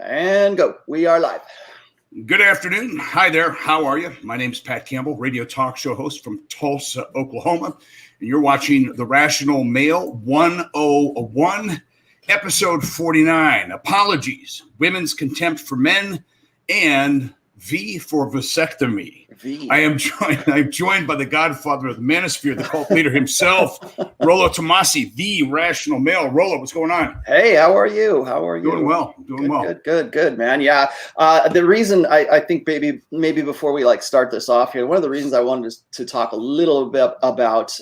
And go. We are live. Good afternoon. Hi there. How are you? My name is Pat Campbell, radio talk show host from Tulsa, Oklahoma. And you're watching The Rational Male 101, episode 49. Apologies, women's contempt for men, and V for vasectomy. I'm joined by the godfather of the manosphere, the cult leader himself, Rollo Tomasi, the Rational Male. Rollo, what's going on? Hey, how are you? Doing well. Good, man. Yeah. The reason I think maybe before we start this off here, one of the reasons I wanted to talk a little bit about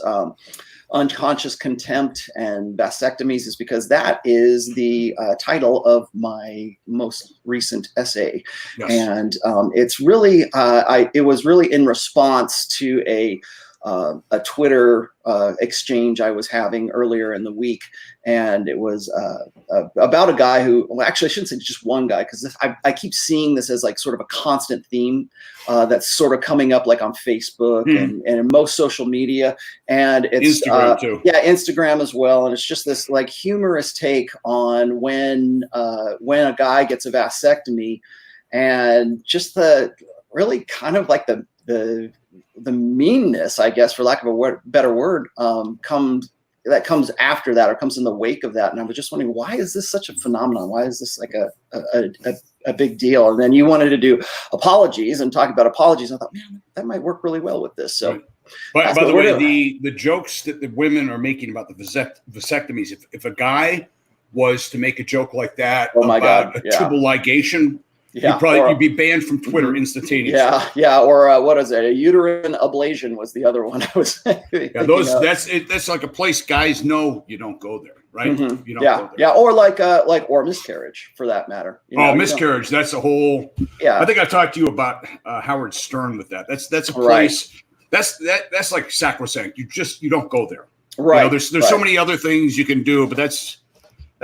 unconscious contempt and vasectomies is because that is the title of my most recent essay. Yes. And it's really it was really in response to a Twitter exchange I was having earlier in the week, and it was about a guy who, well, actually I shouldn't say just one guy, because I keep seeing this as sort of a constant theme that's sort of coming up on Facebook and in most social media, and it's Instagram too. Yeah, Instagram as well, and it's just this humorous take on when a guy gets a vasectomy, and just the really kind of the meanness, I guess, for lack of a better word, comes after that, or comes in the wake of that. And I was just wondering, why is this such a phenomenon? Why is this a big deal? And then you wanted to do apologies and talk about apologies. I thought, man, that might work really well with this. So, right. By the way, the jokes that the women are making about the vasectomies, if a guy was to make a joke like that about a tubal ligation, you'd be banned from Twitter instantaneously. Yeah. Or what is it? A uterine ablation was the other one I was. That's like a place guys know you don't go there, right? Mm-hmm. You don't go there. Yeah, or miscarriage for that matter. Miscarriage. That's a whole. Yeah. I think I talked to you about Howard Stern with that. That's a place. Right. That's like sacrosanct. You don't go there. Right. There's so many other things you can do, but that's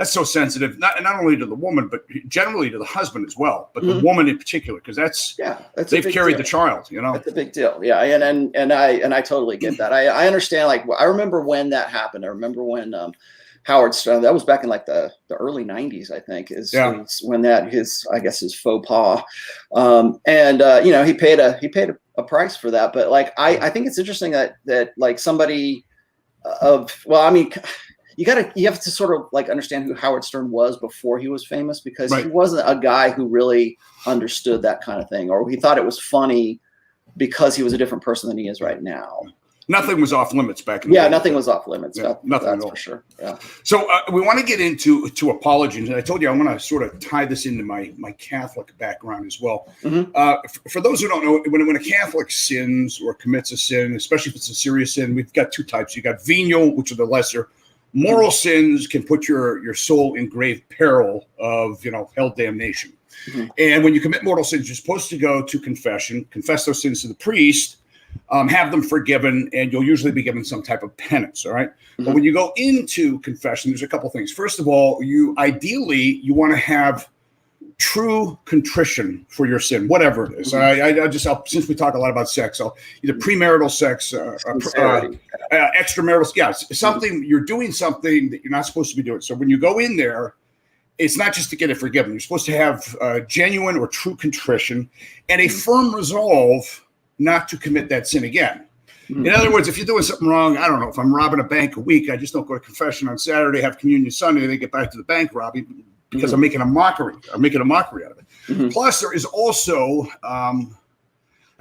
so sensitive, not only to the woman, but generally to the husband as well, but the woman in particular, because they've carried the child, That's a big deal. Yeah. And I totally get that. I understand. I remember when that happened. I remember when Howard Stern, that was back in the early 90s, I think, is when his faux pas. He paid a price for that. But I think it's interesting that somebody you have to sort of understand who Howard Stern was before he was famous, because he wasn't a guy who really understood that kind of thing, or he thought it was funny because he was a different person than he is right now. Nothing was off limits back in the day. Nothing was off limits. Yeah, nothing that's at all. For sure. Yeah. So we want to get into apologies, and I told you I want to sort of tie this into my Catholic background as well. Mm-hmm. For those who don't know, when a Catholic sins or commits a sin, especially if it's a serious sin, we've got two types. You got venial, which are the lesser. Moral sins can put your soul in grave peril of hell damnation. Mm-hmm. And when you commit mortal sins, you're supposed to go to confession, confess those sins to the priest, have them forgiven, and you'll usually be given some type of penance. All right. Mm-hmm. But when you go into confession, there's a couple things. First of all, you want to have true contrition for your sin, whatever it is. Mm-hmm. Since we talk a lot about sex, either premarital sex, extramarital, something you're doing something that you're not supposed to be doing. So when you go in there, it's not just to get it forgiven. You're supposed to have genuine or true contrition and a firm resolve not to commit that sin again. Mm-hmm. In other words, if you're doing something wrong, I don't know, if I'm robbing a bank a week, I just don't go to confession on Saturday, have communion Sunday, and then get back to the bank robbing, because I'm making a mockery. I'm making a mockery out of it. Mm-hmm. Plus, there is also, I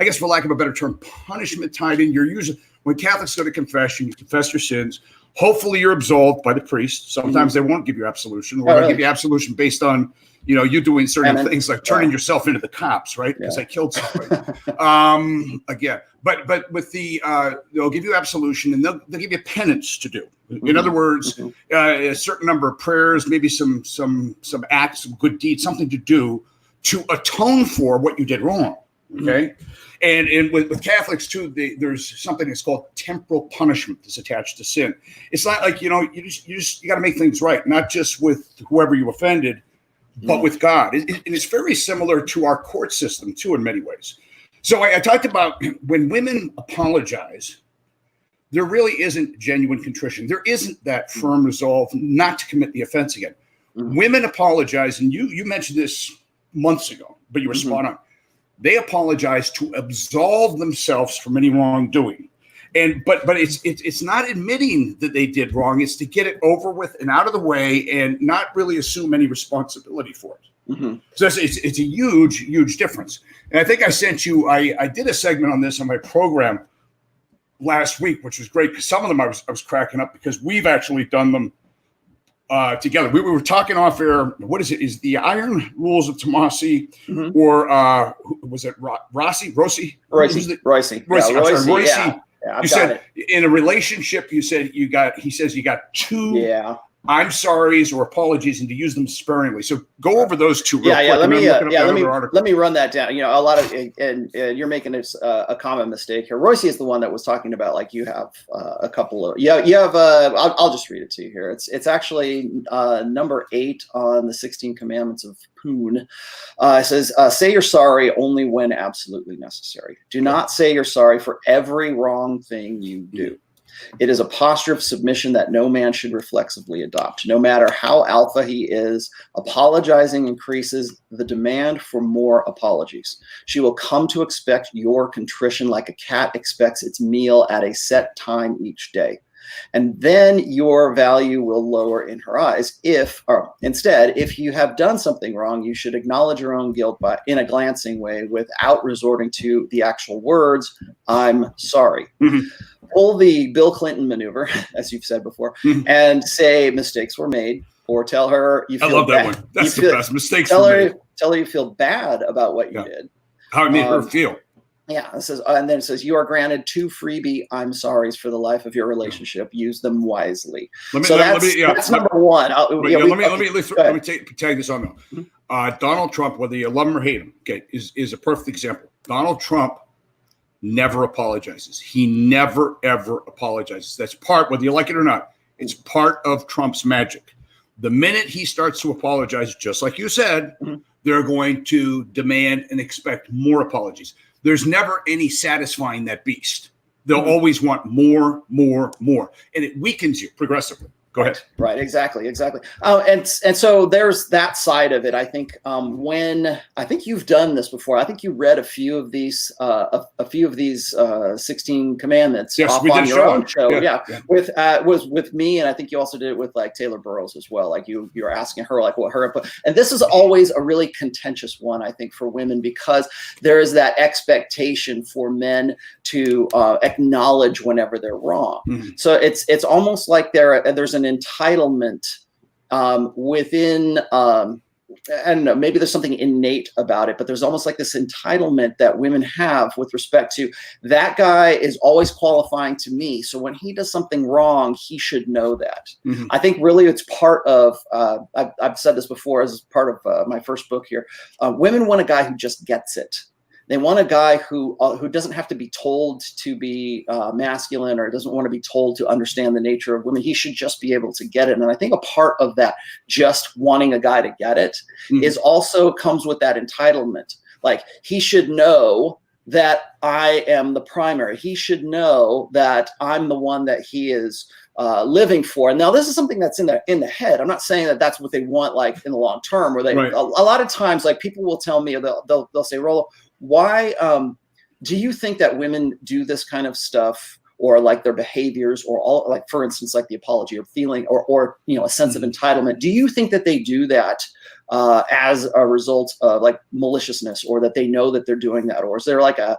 guess for lack of a better term, punishment tied in. You're usually, when Catholics go to confession, you confess your sins. Hopefully, you're absolved by the priest. Sometimes they won't give you absolution, or they'll give you absolution based on you doing certain things like turning yourself into the cops, right? Because I killed somebody. Again, but with they'll give you absolution, and they'll give you penance to do. In other words, a certain number of prayers, maybe some acts, some good deeds, something to do to atone for what you did wrong. Okay. And with Catholics too, there's something that's called temporal punishment that's attached to sin. It's not like, you got to make things right, not just with whoever you offended, but with God. It's very similar to our court system too, in many ways. So I talked about when women apologize, there really isn't genuine contrition. There isn't that firm resolve not to commit the offense again. Women apologize, and you mentioned this months ago, but you were spot on. They apologize to absolve themselves from any wrongdoing. But it's not admitting that they did wrong. It's to get it over with and out of the way and not really assume any responsibility for it. So it's a huge difference. And I think I sent you, I did a segment on this on my program last week, which was great because some of them I was cracking up because we've actually done them together. We were talking off air. What is it? Is the Iron Rules of Tomasi or was it Rossi? Royce. Yeah, you said in a relationship, you said he says you got two I'm sorry's or apologies and to use them sparingly. So go over those two real quick. Let me run that down. You know, a lot of, and you're making a common mistake here. Royce is the one that was talking about, like, you have a couple of, you have, I'll just read it to you here. It's actually number 8 on the 16 commandments of Poon. It says, say you're sorry only when absolutely necessary. Do not say you're sorry for every wrong thing you do. It is a posture of submission that no man should reflexively adopt. No matter how alpha he is, apologizing increases the demand for more apologies. She will come to expect your contrition like a cat expects its meal at a set time each day. And then your value will lower in her eyes. Instead, if you have done something wrong, you should acknowledge your own guilt in a glancing way without resorting to the actual words, I'm sorry. Pull the Bill Clinton maneuver, as you've said before, and say mistakes were made, or tell her you feel I love that bad. one. That's the best. Mistakes were made. Tell her you feel bad about what you did. How it made her feel. Yeah, it says, and then it says, you are granted 2 freebie I'm sorry's for the life of your relationship. Use them wisely. That's number 1. Let me tag this on though. Donald Trump, whether you love him or hate him, is a perfect example. Donald Trump never apologizes. He never, ever apologizes. That's part, whether you like it or not, it's part of Trump's magic. The minute he starts to apologize, just like you said, they're going to demand and expect more apologies. There's never any satisfying that beast. They'll always want more, and it weakens you progressively. Go ahead. Right. Exactly. And so there's that side of it. I think I think you've done this before. I think you read a few of these 16 commandments off on your own show. With me, and I think you also did it with like Taylor Burrows as well. Like you're asking her like what her input. And this is always a really contentious one, I think, for women, because there is that expectation for men to acknowledge whenever they're wrong. So it's almost like there's an entitlement within I don't know, maybe there's something innate about it, but there's almost like this entitlement that women have with respect to that guy is always qualifying to me, so when he does something wrong, he should know that. I think really it's part of I've said this before as part of my first book here. Women want a guy who just gets it. They want a guy who doesn't have to be told to be masculine, or doesn't want to be told to understand the nature of women. He should just be able to get it. And I think a part of that just wanting a guy to get it is also comes with that entitlement. Like, he should know that I am the primary. He should know that I'm the one that he is living for. And now this is something that's in the head. I'm not saying that that's what they want, like in the long term, where they, a lot of times, like, people will tell me, they'll say, Rollo, why do you think that women do this kind of stuff, or like their behaviors, or all, like, for instance, like the apology or feeling or a sense of entitlement? Do you think that they do that as a result of like maliciousness, or that they know that they're doing that, or is there like a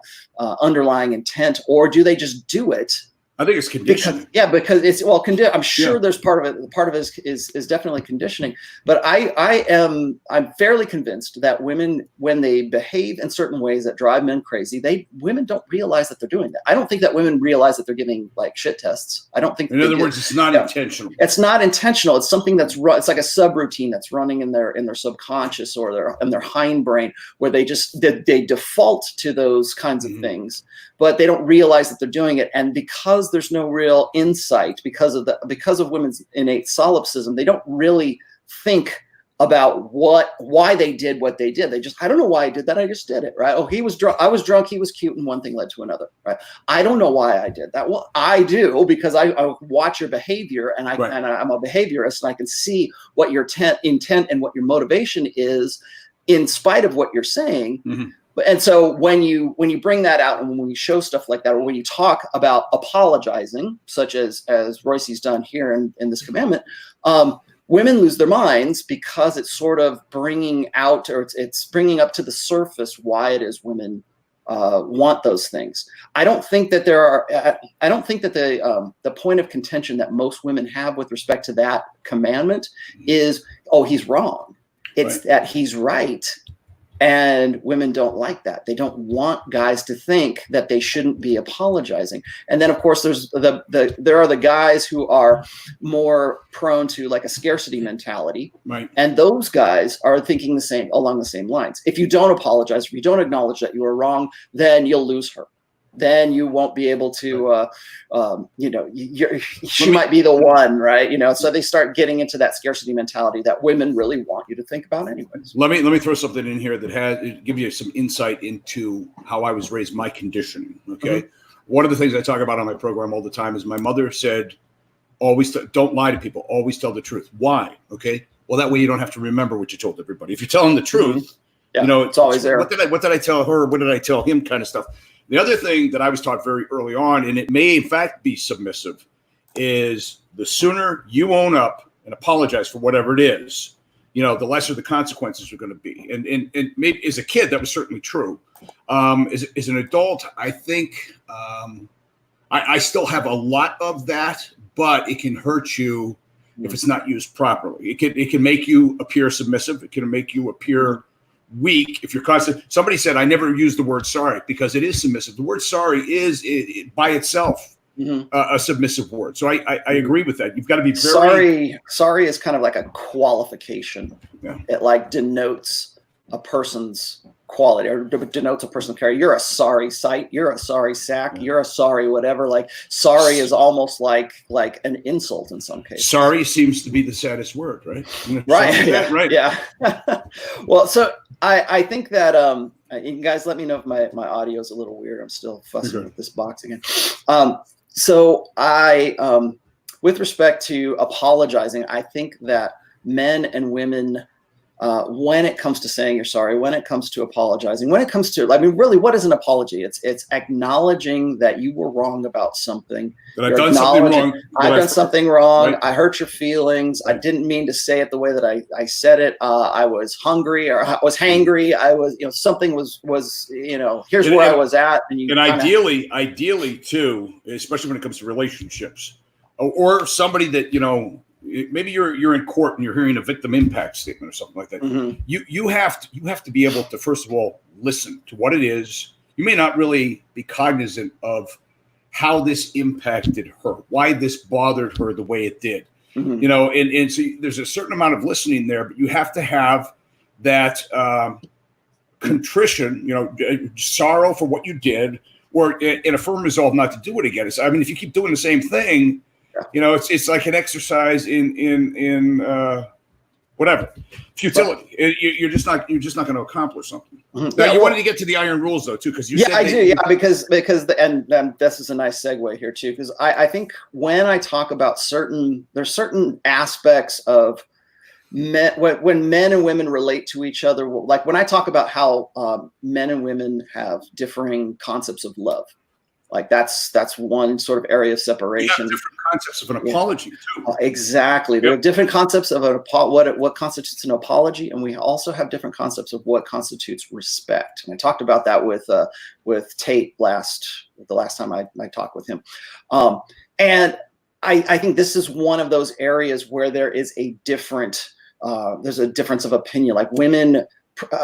underlying intent, or do they just do it? I think it's conditioning. Because it's I'm sure there's part of it. Part of it is definitely conditioning. But I'm fairly convinced that women, when they behave in certain ways that drive men crazy, women don't realize that they're doing that. I don't think that women realize that they're giving like shit tests. I don't think. In other words, it's not intentional. It's not intentional. It's something that's it's like a subroutine that's running in their subconscious or in their hindbrain, where they default to those kinds of things, but they don't realize that they're doing it. And because there's no real insight, because of women's innate solipsism, they don't really think about why they did what they did. I don't know why I did that. I just did it, right? Oh, he was drunk. I was drunk. He was cute. And one thing led to another, right? I don't know why I did that. Well, I do, because I watch your behavior, and I'm a behaviorist, and I can see what your intent and what your motivation is in spite of what you're saying. Mm-hmm. And so when you bring that out, and when we show stuff like that, or when you talk about apologizing, such as Royce's done here in this commandment, women lose their minds, because it's sort of bringing out, or it's bringing up to the surface why it is women want those things. I don't think that the point of contention that most women have with respect to that commandment is, oh, he's wrong. It's that he's right. And women don't like that. They don't want guys to think that they shouldn't be apologizing. And then, of course, there are the guys who are more prone to like a scarcity mentality. Right. And those guys are thinking along the same lines. If you don't apologize, if you don't acknowledge that you are wrong, then you'll lose her. Then you won't be able to, she might be the one, right? So they start getting into that scarcity mentality that women really want you to think about anyways. Let me throw something in here that give you some insight into how I was raised, my conditioning, okay? Mm-hmm. One of the things I talk about on my program all the time is my mother said, don't lie to people, always tell the truth. Why? Okay? Well, that way you don't have to remember what you told everybody. If you're telling the truth, mm-hmm. It's always there. What did I tell her? What did I tell him kind of stuff. The other thing that I was taught very early on, and it may in fact be submissive, is the sooner you own up and apologize for whatever it is, the lesser the consequences are going to be. And maybe as a kid, that was certainly true. As an adult, I think I still have a lot of that, but it can hurt you if it's not used properly. It can make you appear submissive. It can make you appear weak if you're constant. Somebody said I never use the word sorry because it is submissive. The word sorry is by itself a submissive word. So I agree with that. You've got to be very sorry is kind of like a qualification. Yeah. It like denotes a person's quality, or denotes a person's character. You're a sorry sight. You're a sorry sack. You're a sorry whatever. Like sorry is almost like an insult in some cases. Sorry seems to be the saddest word, right? Right. Yeah. Right. Yeah. Well, so I think that you guys let me know if my audio is a little weird. I'm still fussing with this box again. So I with respect to apologizing, I think that men and women, when it comes to saying you're sorry, when it comes to apologizing, when it comes to, really, what is an apology? It's acknowledging that you were wrong about something. That I've done something wrong. I've done something wrong. Right. I hurt your feelings. I didn't mean to say it the way that I said it. I was hungry, or I was hangry. I was, something was, here's where I was at. And ideally too, especially when it comes to relationships, or somebody that, maybe you're in court and you're hearing a victim impact statement or something like that. Mm-hmm. You have to be able to, first of all, listen to what it is. You may not really be cognizant of how this impacted her, why this bothered her the way it did. Mm-hmm. And so there's a certain amount of listening there, but you have to have that contrition, sorrow for what you did, or in a firm resolve not to do it again. If you keep doing the same thing, it's like an exercise in whatever futility. You're just not going to accomplish something. Mm-hmm. Now, you wanted to get to the iron rules though too, because you said I do. Yeah, because and this is a nice segue here too, because I think when I talk about there's certain aspects of men, when men and women relate to each other, like when I talk about how men and women have differing concepts of love. Like that's one sort of area of separation. We have different concepts of an apology too. Exactly. We have different concepts of what constitutes an apology, and we also have different concepts of what constitutes respect. And I talked about that with Tate the last time I talked with him. And I think this is one of those areas where there is there's a difference of opinion. Like women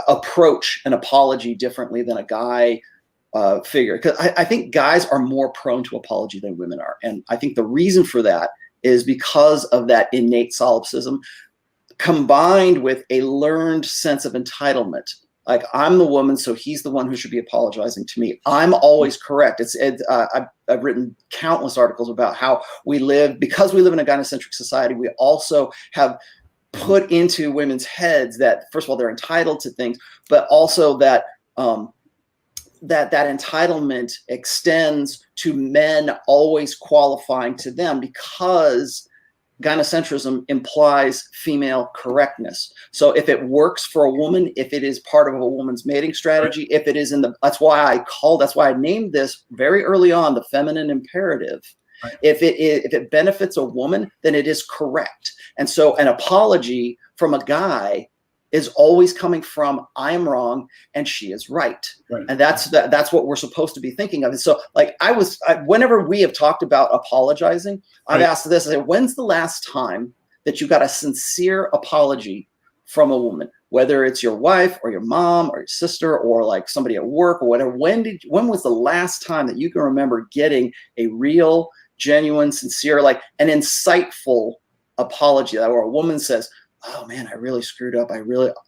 approach an apology differently than a guy figure, because I think guys are more prone to apology than women are. And I think the reason for that is because of that innate solipsism combined with a learned sense of entitlement. Like, I'm the woman, so he's the one who should be apologizing to me. I'm always correct. I've written countless articles about how because we live in a gynocentric society, we also have put into women's heads that, first of all, they're entitled to things, but also that that entitlement extends to men always qualifying to them, because gynocentrism implies female correctness. So if it works for a woman, if it is part of a woman's mating strategy, if it is that's why I named this very early on the feminine imperative. Right. If it benefits a woman, then it is correct. And so an apology from a guy is always coming from, I am wrong and she is right. And that's what we're supposed to be thinking of. And so like whenever we have talked about apologizing, I've asked this, I said, when's the last time that you got a sincere apology from a woman, whether it's your wife or your mom or your sister or like somebody at work or whatever? When was the last time that you can remember getting a real, genuine, sincere, like an insightful apology, where a woman says, oh man, I really screwed up.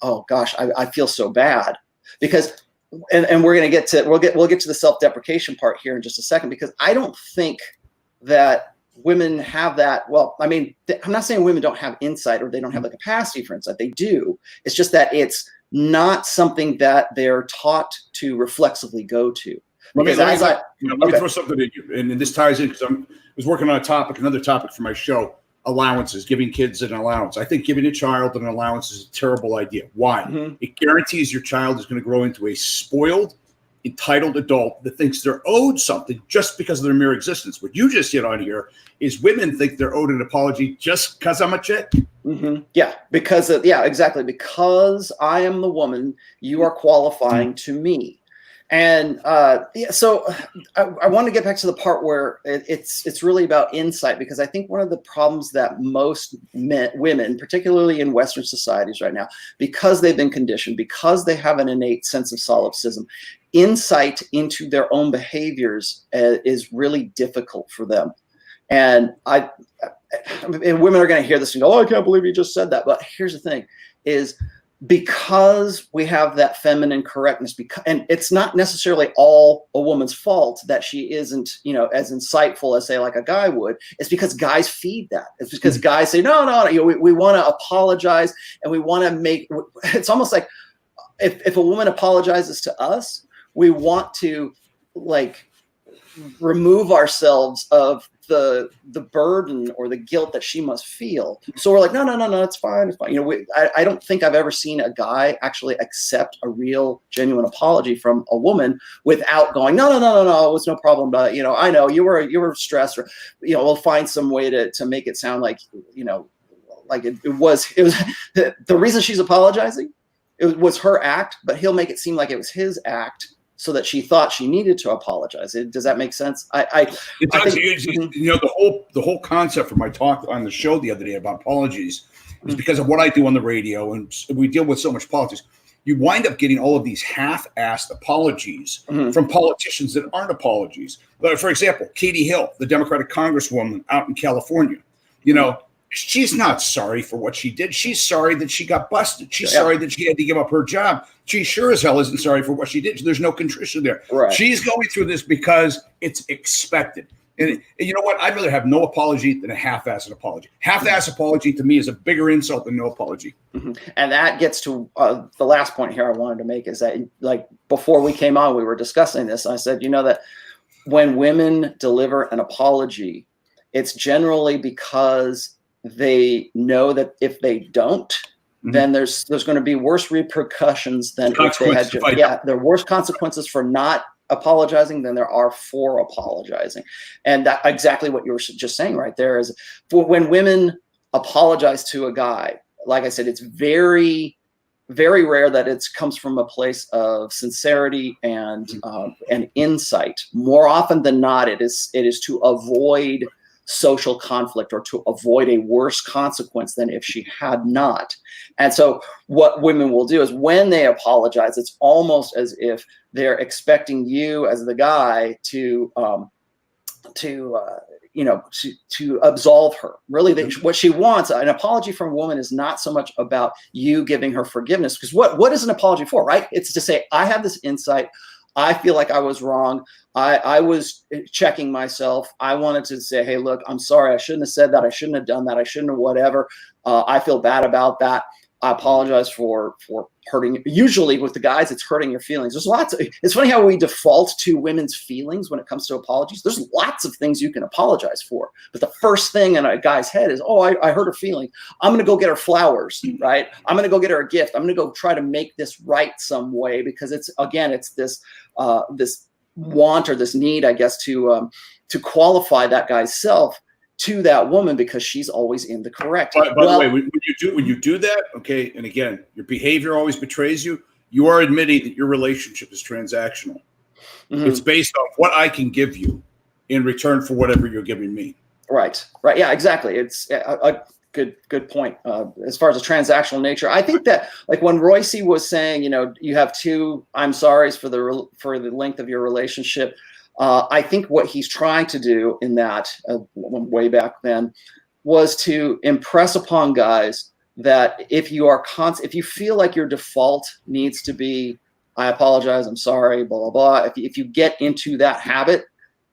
Oh gosh, I feel so bad. Because, and we'll get to the self-deprecation part here in just a second, because I don't think that women have that. Well, I mean, I'm not saying women don't have insight or they don't have the capacity for insight. They do. It's just that it's not something that they're taught to reflexively go to. Let me throw something at you, and this ties in because I was working on another topic for my show. Allowances, giving kids an allowance. I think giving a child an allowance is a terrible idea. Why? Mm-hmm. It guarantees your child is going to grow into a spoiled, entitled adult that thinks they're owed something just because of their mere existence. What you just hit on here is women think they're owed an apology just because I'm a chick. Mm-hmm. Yeah, exactly. Because I am the woman, you are qualifying to me. And so I want to get back to the part where it's really about insight, because I think one of the problems that most women, particularly in Western societies right now, because they've been conditioned, because they have an innate sense of solipsism, insight into their own behaviors is really difficult for them. And women are going to hear this and go, oh, I can't believe you just said that. But here's the thing is, because we have that feminine correctness, and it's not necessarily all a woman's fault that she isn't, as insightful as say like a guy would. It's because guys feed that. It's because guys say, no, we want to apologize, and we want to make. It's almost like if a woman apologizes to us, we want to like remove ourselves of the burden or the guilt that she must feel. So we're like, no, it's fine. It's fine. I don't think I've ever seen a guy actually accept a real, genuine apology from a woman without going, no, it was no problem. I know you were stressed, or, we'll find some way to make it sound like, like it was the reason she's apologizing. It was her act, but he'll make it seem like it was his act, so that she thought she needed to apologize. Does that make sense? It does. The whole concept for my talk on the show the other day about apologies is because of what I do on the radio, and we deal with so much politics. You wind up getting all of these half-assed apologies from politicians that aren't apologies. But for example, Katie Hill, the Democratic Congresswoman out in California, she's not sorry for what she did. She's sorry that she got busted. She's sorry that she had to give up her job. She sure as hell isn't sorry for what she did. There's no contrition there. Right. She's going through this because it's expected. And you know what? I'd rather have no apology than a half-assed apology. Half-assed apology to me is a bigger insult than no apology. Mm-hmm. And that gets to the last point here I wanted to make is that, like, before we came on, we were discussing this. I said, that when women deliver an apology, it's generally because they know that if they don't, then there's going to be worse repercussions than if they had. There are worse consequences for not apologizing than there are for apologizing. And that exactly what you were just saying right there is, when women apologize to a guy, like I said, it's very, very rare that it comes from a place of sincerity and insight. More often than not, it is to avoid social conflict or to avoid a worse consequence than if she had not. And so what women will do is when they apologize, it's almost as if they're expecting you as the guy to absolve her. Really, what she wants, an apology from a woman, is not so much about you giving her forgiveness, because what is an apology for, right? It's to say, I have this insight. I feel like I was wrong. I was checking myself. I wanted to say, hey, look, I'm sorry. I shouldn't have said that. I shouldn't have done that. I shouldn't have whatever. I feel bad about that. I apologize for hurting. Usually with the guys, it's hurting your feelings. There's lots of, it's funny how we default to women's feelings when it comes to apologies. There's lots of things you can apologize for. But the first thing in a guy's head is, oh, I hurt her feeling. I'm going to go get her flowers, right? I'm going to go get her a gift. I'm going to go try to make this right some way, because it's, again, it's this, this want or this need, I guess, to qualify that guy's self to that woman, because she's always in the correct. By the way, when you do that, okay, and again, your behavior always betrays you. You are admitting that your relationship is transactional. Mm-hmm. It's based on what I can give you in return for whatever you're giving me. Right. Yeah, exactly. It's a good point. As far as the transactional nature, I think that, like when Royce was saying, you have two I'm sorry's for the length of your relationship. I think what he's trying to do in that way back then was to impress upon guys that if you are if you feel like your default needs to be, I apologize, I'm sorry, blah, blah, blah. If you get into that habit,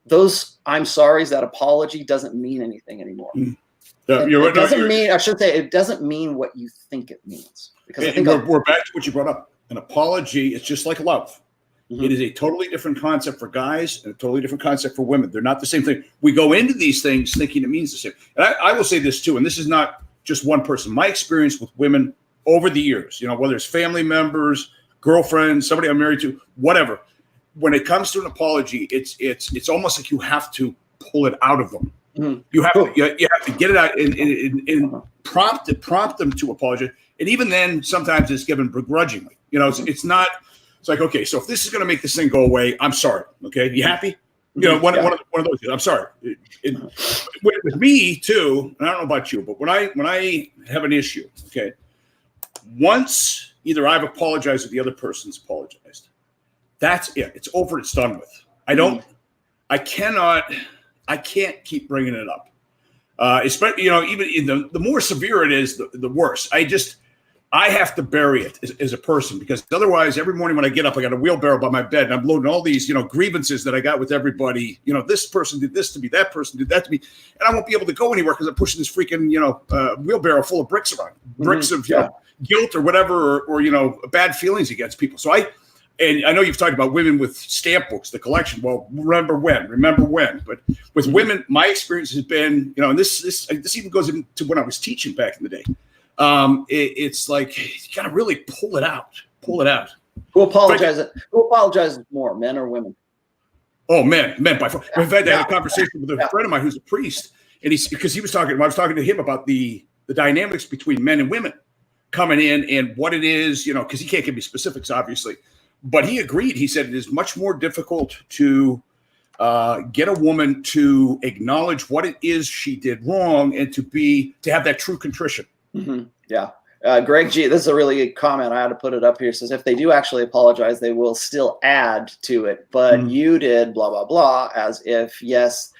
those I'm sorry's, that apology doesn't mean anything anymore. It doesn't mean, I should say, it doesn't mean what you think it means. Because I think we're back to what you brought up. An apology is just like love. Mm-hmm. It is a totally different concept for guys and a totally different concept for women. They're not the same thing. We go into these things thinking it means the same. And I will say this too, and this is not just one person. My experience with women over the years, whether it's family members, girlfriends, somebody I'm married to, whatever. When it comes to an apology, it's almost like you have to pull it out of them. Mm-hmm. You have to get it out and prompt them to apologize. And even then, sometimes it's given begrudgingly. It's not. It's like, okay, so if this is going to make this thing go away, I'm sorry. Okay, you happy? One of those. I'm sorry. With me too, and I don't know about you, but when I have an issue, okay, once either I've apologized or the other person's apologized, that's it. It's over. It's done with. I can't keep bringing it up. Especially, even the more severe it is, the worse. I have to bury it as a person, because otherwise every morning when I get up, I got a wheelbarrow by my bed and I'm loading all these, grievances that I got with everybody. This person did this to me, that person did that to me, and I won't be able to go anywhere because I'm pushing this freaking, wheelbarrow full of bricks around, bricks of guilt or whatever, or bad feelings against people. So and I know you've talked about women with stamp books, the collection. Well, remember when, but with women, my experience has been, and this even goes into when I was teaching back in the day. It's like you gotta really pull it out. Who apologizes more, men or women? Oh, men by far. In fact, I had a conversation with a friend of mine who's a priest, and because I was talking to him about the dynamics between men and women coming in and what it is, because he can't give me specifics, obviously, but he agreed. He said it is much more difficult to get a woman to acknowledge what it is she did wrong and to have that true contrition. Mm-hmm. Yeah. Greg G, this is a really good comment. I had to put it up here. It says, if they do actually apologize, they will still add to it. But you did blah, blah, blah, as if, yes,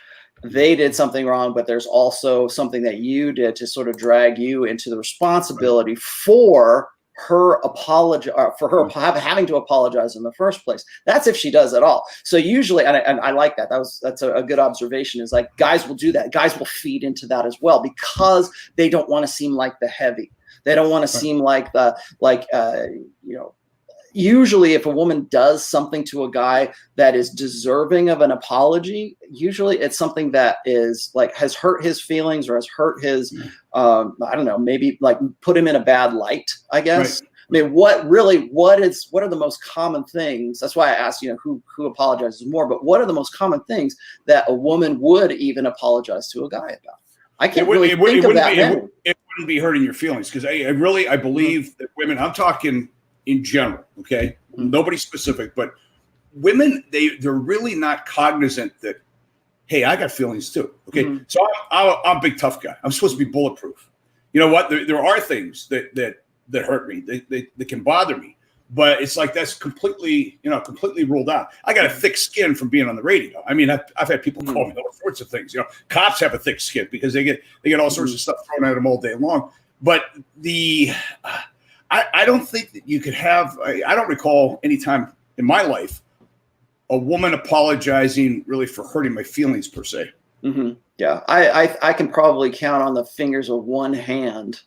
they did something wrong, but there's also something that you did to sort of drag you into the responsibility for her apology, for her having to apologize in the first place. That's if she does at all. So usually, and I like that. That's a good observation. Is like guys will do that. Guys will feed into that as well, because they don't want to seem like the heavy. They don't want to seem like usually if a woman does something to a guy that is deserving of an apology, usually it's something that is like has hurt his feelings or has hurt his, I don't know, maybe like put him in a bad light, I guess. Right. I mean, what are the most common things? That's why I asked, who apologizes more, but what are the most common things that a woman would even apologize to a guy about? I can't think of that. It wouldn't be hurting your feelings, because I believe that women, I'm talking in general, okay? Mm-hmm. Nobody specific, but women, they're really not cognizant that, hey, I got feelings too, okay? Mm-hmm. So I'm a big tough guy. I'm supposed to be bulletproof. You know what? There are things that hurt me, that can bother me, but it's like that's completely ruled out. I got a thick skin from being on the radio. I mean, I've had people call me all sorts of things. Cops have a thick skin because they get all sorts of stuff thrown at them all day long. But I don't think that you could have. I don't recall any time in my life a woman apologizing really for hurting my feelings per se. Mm-hmm. Yeah, I can probably count on the fingers of one hand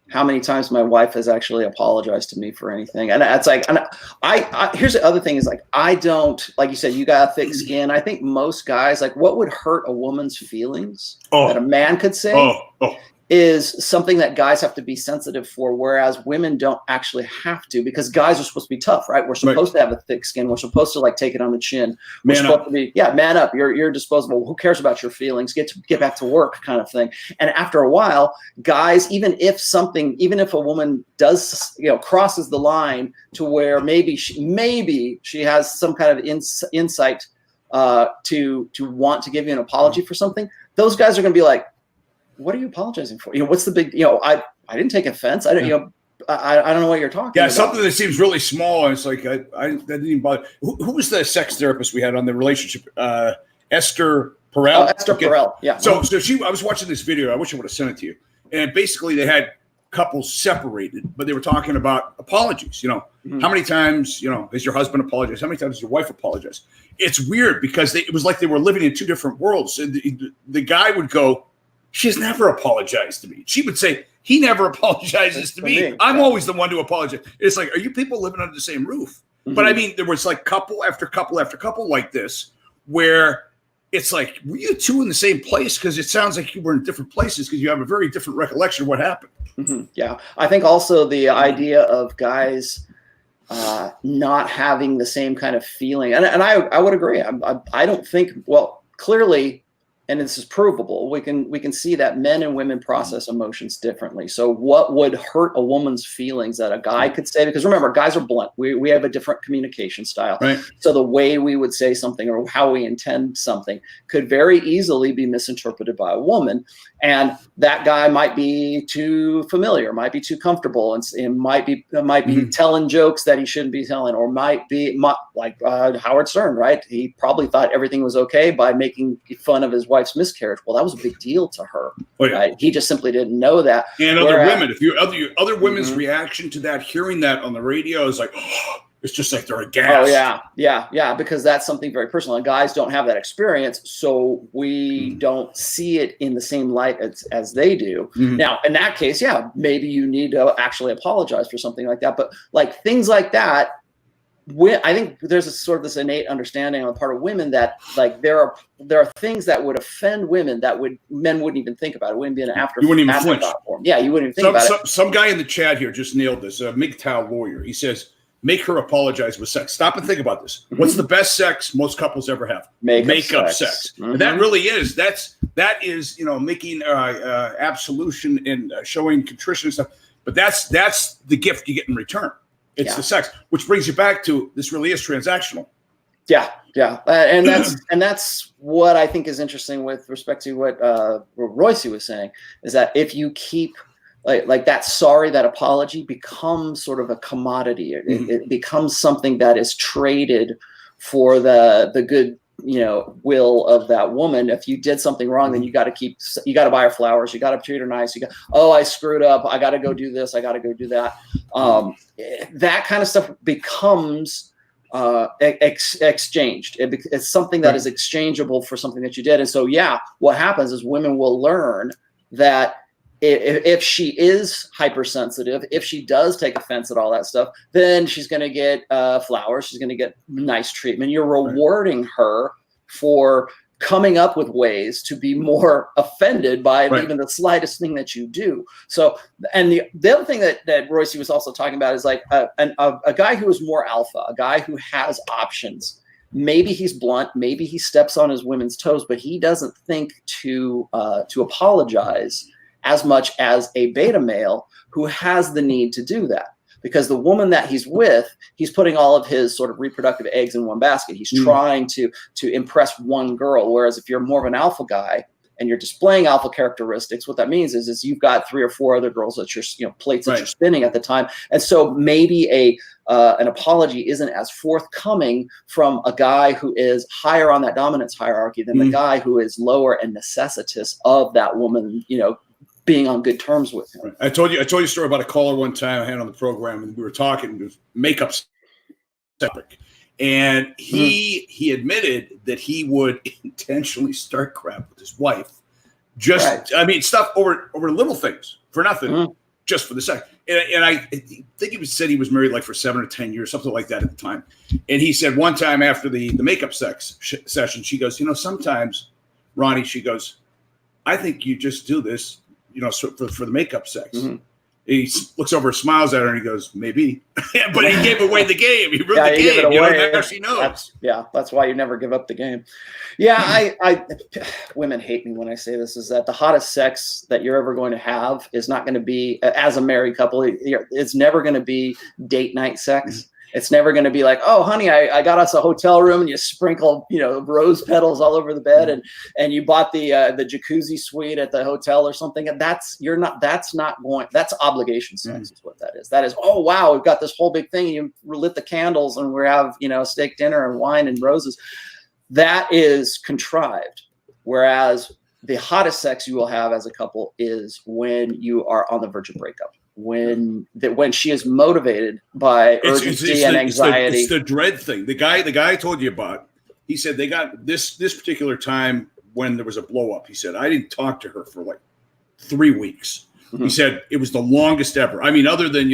how many times my wife has actually apologized to me for anything. And it's like, and I here's the other thing is like, I don't, like you said, you got a thick skin. I think most guys, like what would hurt a woman's feelings that a man could say is something that guys have to be sensitive for, whereas women don't actually have to, because guys are supposed to be tough, right? We're supposed to have a thick skin. We're supposed to like take it on the chin. We're supposed to be, man up. You're disposable. Who cares about your feelings? Get back to work, kind of thing. And after a while, guys, even if a woman does, crosses the line to where maybe she has some kind of insight to want to give you an apology for something, those guys are going to be like, what are you apologizing for? What's the big, I didn't take offense. I don't, I don't know what you're talking about. Yeah, something that seems really small. And it's like, I didn't even bother. Who was the sex therapist we had on the relationship? Esther Perel? Oh, Esther Perel, yeah. So I was watching this video. I wish I would have sent it to you. And basically they had couples separated, but they were talking about apologies. How many times, has your husband apologized? How many times has your wife apologized? It's weird because it was like they were living in two different worlds. And the guy would go, she's never apologized to me. She would say, he never apologizes to me. I'm always the one to apologize. It's like, are you people living under the same roof? Mm-hmm. But I mean, there was like couple after couple after couple like this, where it's like, were you two in the same place? Because it sounds like you were in different places because you have a very different recollection of what happened. Mm-hmm. Yeah. I think also the idea of guys not having the same kind of feeling. And I would agree. I don't think, well, clearly, and this is provable, we can see that men and women process emotions differently. So what would hurt a woman's feelings that a guy could say, because remember, guys are blunt. We have a different communication style. Right. So the way we would say something or how we intend something could very easily be misinterpreted by a woman. And that guy might be too familiar, might be too comfortable, and might be telling jokes that he shouldn't be telling, or might be like Howard Stern, right? He probably thought everything was okay by making fun of his wife's miscarriage. Well, that was a big deal to her. Right? He just simply didn't know that. And other women, if you other women's reaction to that, hearing that on the radio is like, oh, it's just like they're aghast. Oh yeah, because that's something very personal. And guys don't have that experience, so we don't see it in the same light as they do. Mm-hmm. Now, in that case, maybe you need to actually apologize for something like that. But like things like that, I think there's a sort of this innate understanding on the part of women that like there are things that would offend women that men wouldn't even think about. It wouldn't be an afterthought. You wouldn't even flinch. Yeah, you wouldn't even think about it. Some guy in the chat here just nailed this. MGTOW lawyer. He says, make her apologize with sex. Stop and think about this. Mm-hmm. What's the best sex most couples ever have? Make-up sex. Mm-hmm. And that really is. That is making absolution and showing contrition and stuff. But that's the gift you get in return. It's the sex, which brings you back to this really is transactional. Yeah. And that's what I think is interesting with respect to what Royce was saying, is that if you keep like that apology becomes sort of a commodity. It becomes something that is traded for the good will of that woman. If you did something wrong, then you got to buy her flowers. You got to treat her nice. I screwed up. I got to go do this. I got to go do that. That kind of stuff becomes exchanged. It's something that is exchangeable for something that you did. And so, what happens is women will learn that if she is hypersensitive, if she does take offense at all that stuff, then she's going to get flowers. She's going to get nice treatment. You're rewarding her for coming up with ways to be more offended by even the slightest thing that you do. So, and the other thing that Royce was also talking about is like a guy who is more alpha, a guy who has options. Maybe he's blunt, maybe he steps on his women's toes, but he doesn't think to apologize as much as a beta male who has the need to do that. Because the woman that he's with, he's putting all of his sort of reproductive eggs in one basket. He's trying to impress one girl. Whereas if you're more of an alpha guy and you're displaying alpha characteristics, what that means is you've got 3 or 4 other girls that you're plates that you're spinning at the time. And so maybe an apology isn't as forthcoming from a guy who is higher on that dominance hierarchy than the guy who is lower and necessitous of that woman, being on good terms with him. I told you a story about a caller one time I had on the program, and we were talking makeup topic, And he admitted that he would intentionally start crap with his wife. Just, I mean, stuff over little things for nothing, just for the sex. And I think he said he was married like for 7 or 10 years, something like that at the time. And he said one time after the makeup session, she goes, sometimes, Ronnie, she goes, I think you just do this, for the makeup sex. He looks over, smiles at her, and he goes, maybe. But he gave away the game. He ruined the game. Now she knows. That's why you never give up the game. Yeah, I women hate me when I say this, is that the hottest sex that you're ever going to have is not going to be, as a married couple, it's never going to be date night sex. It's never going to be like, oh, honey, I got us a hotel room, and you sprinkle, rose petals all over the bed, and you bought the jacuzzi suite at the hotel or something. And that's obligation sex is what that is. That is, oh, wow, we've got this whole big thing. You lit the candles, and we have, steak dinner and wine and roses. That is contrived. Whereas the hottest sex you will have as a couple is when you are on the verge of breakup. When she is motivated by urgency and anxiety. It's the dread thing. The guy I told you about, he said they got this particular time when there was a blow up. He said, I didn't talk to her for like 3 weeks. He said it was the longest ever. I mean, other than,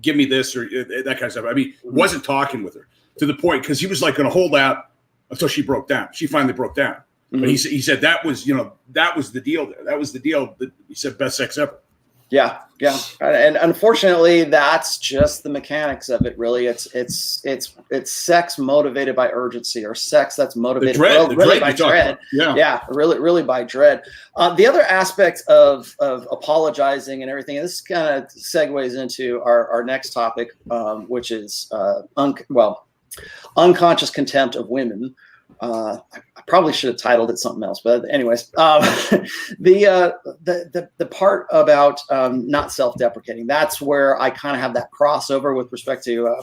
give me this or that kind of stuff. I mean, wasn't talking with her to the point, because he was like going to hold out until she broke down. She finally broke down. But he said that was, that was the deal there. That was the deal. That he said best sex ever. Yeah. And unfortunately, that's just the mechanics of it. Really, it's sex motivated by urgency, or sex that's motivated really by dread. Really by dread. The other aspect of apologizing and everything, and this kind of segues into our next topic, which is unconscious contempt of women. I probably should have titled it something else, but anyways, the part about not self-deprecating, that's where I kind of have that crossover with respect to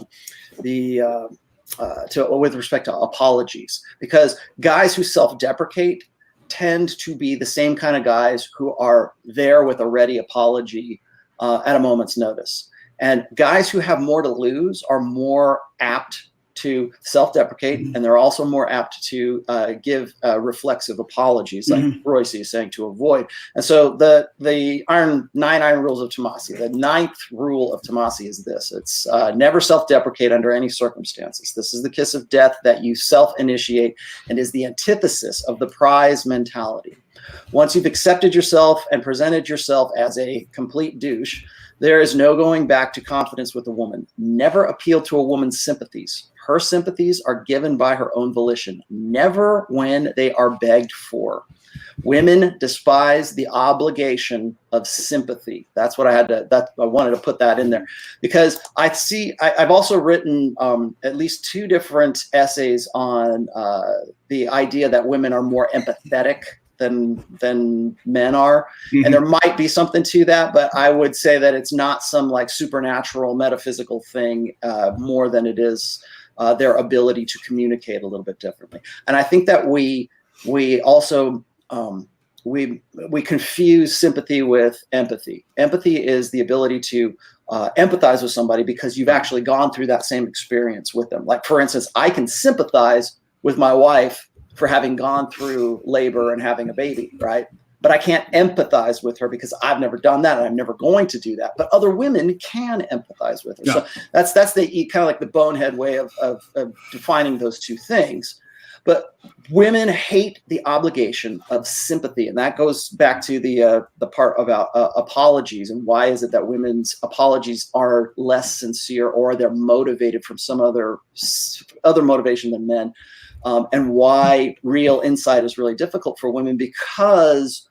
with respect to apologies, because guys who self-deprecate tend to be the same kind of guys who are there with a ready apology at a moment's notice, and guys who have more to lose are more apt to self-deprecate, and they're also more apt to give reflexive apologies, like Royce is saying, to avoid. And so the 9 iron rules of Tomasi, the 9th rule of Tomasi is this: it's never self-deprecate under any circumstances. This is the kiss of death that you self-initiate, and is the antithesis of the prize mentality. Once you've accepted yourself and presented yourself as a complete douche, there is no going back to confidence with a woman. Never appeal to a woman's sympathies. Her sympathies are given by her own volition, never when they are begged for. Women despise the obligation of sympathy. That's what I wanted to put that in there, because I've also written at least 2 different essays on the idea that women are more empathetic than men are. And there might be something to that, but I would say that it's not some like supernatural metaphysical thing more than it is their ability to communicate a little bit differently. And I think that we also we confuse sympathy with empathy. Empathy is the ability to empathize with somebody because you've actually gone through that same experience with them. Like, for instance, I can sympathize with my wife for having gone through labor and having a baby, right? But I can't empathize with her because I've never done that, and I'm never going to do that. But other women can empathize with her. Yeah. So that's the kind of like the bonehead way of defining those two things. But women hate the obligation of sympathy, and that goes back to the part about apologies, and why is it that women's apologies are less sincere, or they're motivated from some other motivation than men, and why real insight is really difficult for women, because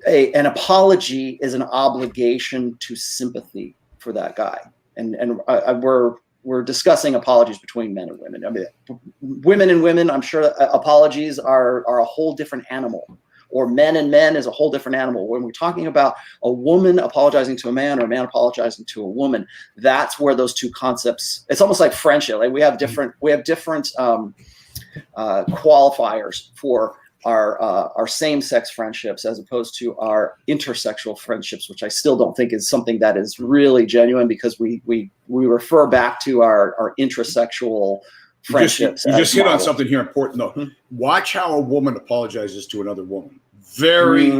an apology is an obligation to sympathy for that guy, and we're discussing apologies between men and women. I mean, women and women, I'm sure apologies are a whole different animal, or men and men is a whole different animal. When we're talking about a woman apologizing to a man, or a man apologizing to a woman, that's where those two concepts, it's almost like friendship. Like we have different qualifiers for our same-sex friendships as opposed to our intersexual friendships, which I still don't think is something that is really genuine, because we refer back to our intrasexual friendships. You just hit on something here important though. Mm-hmm. Watch how a woman apologizes to another woman. Very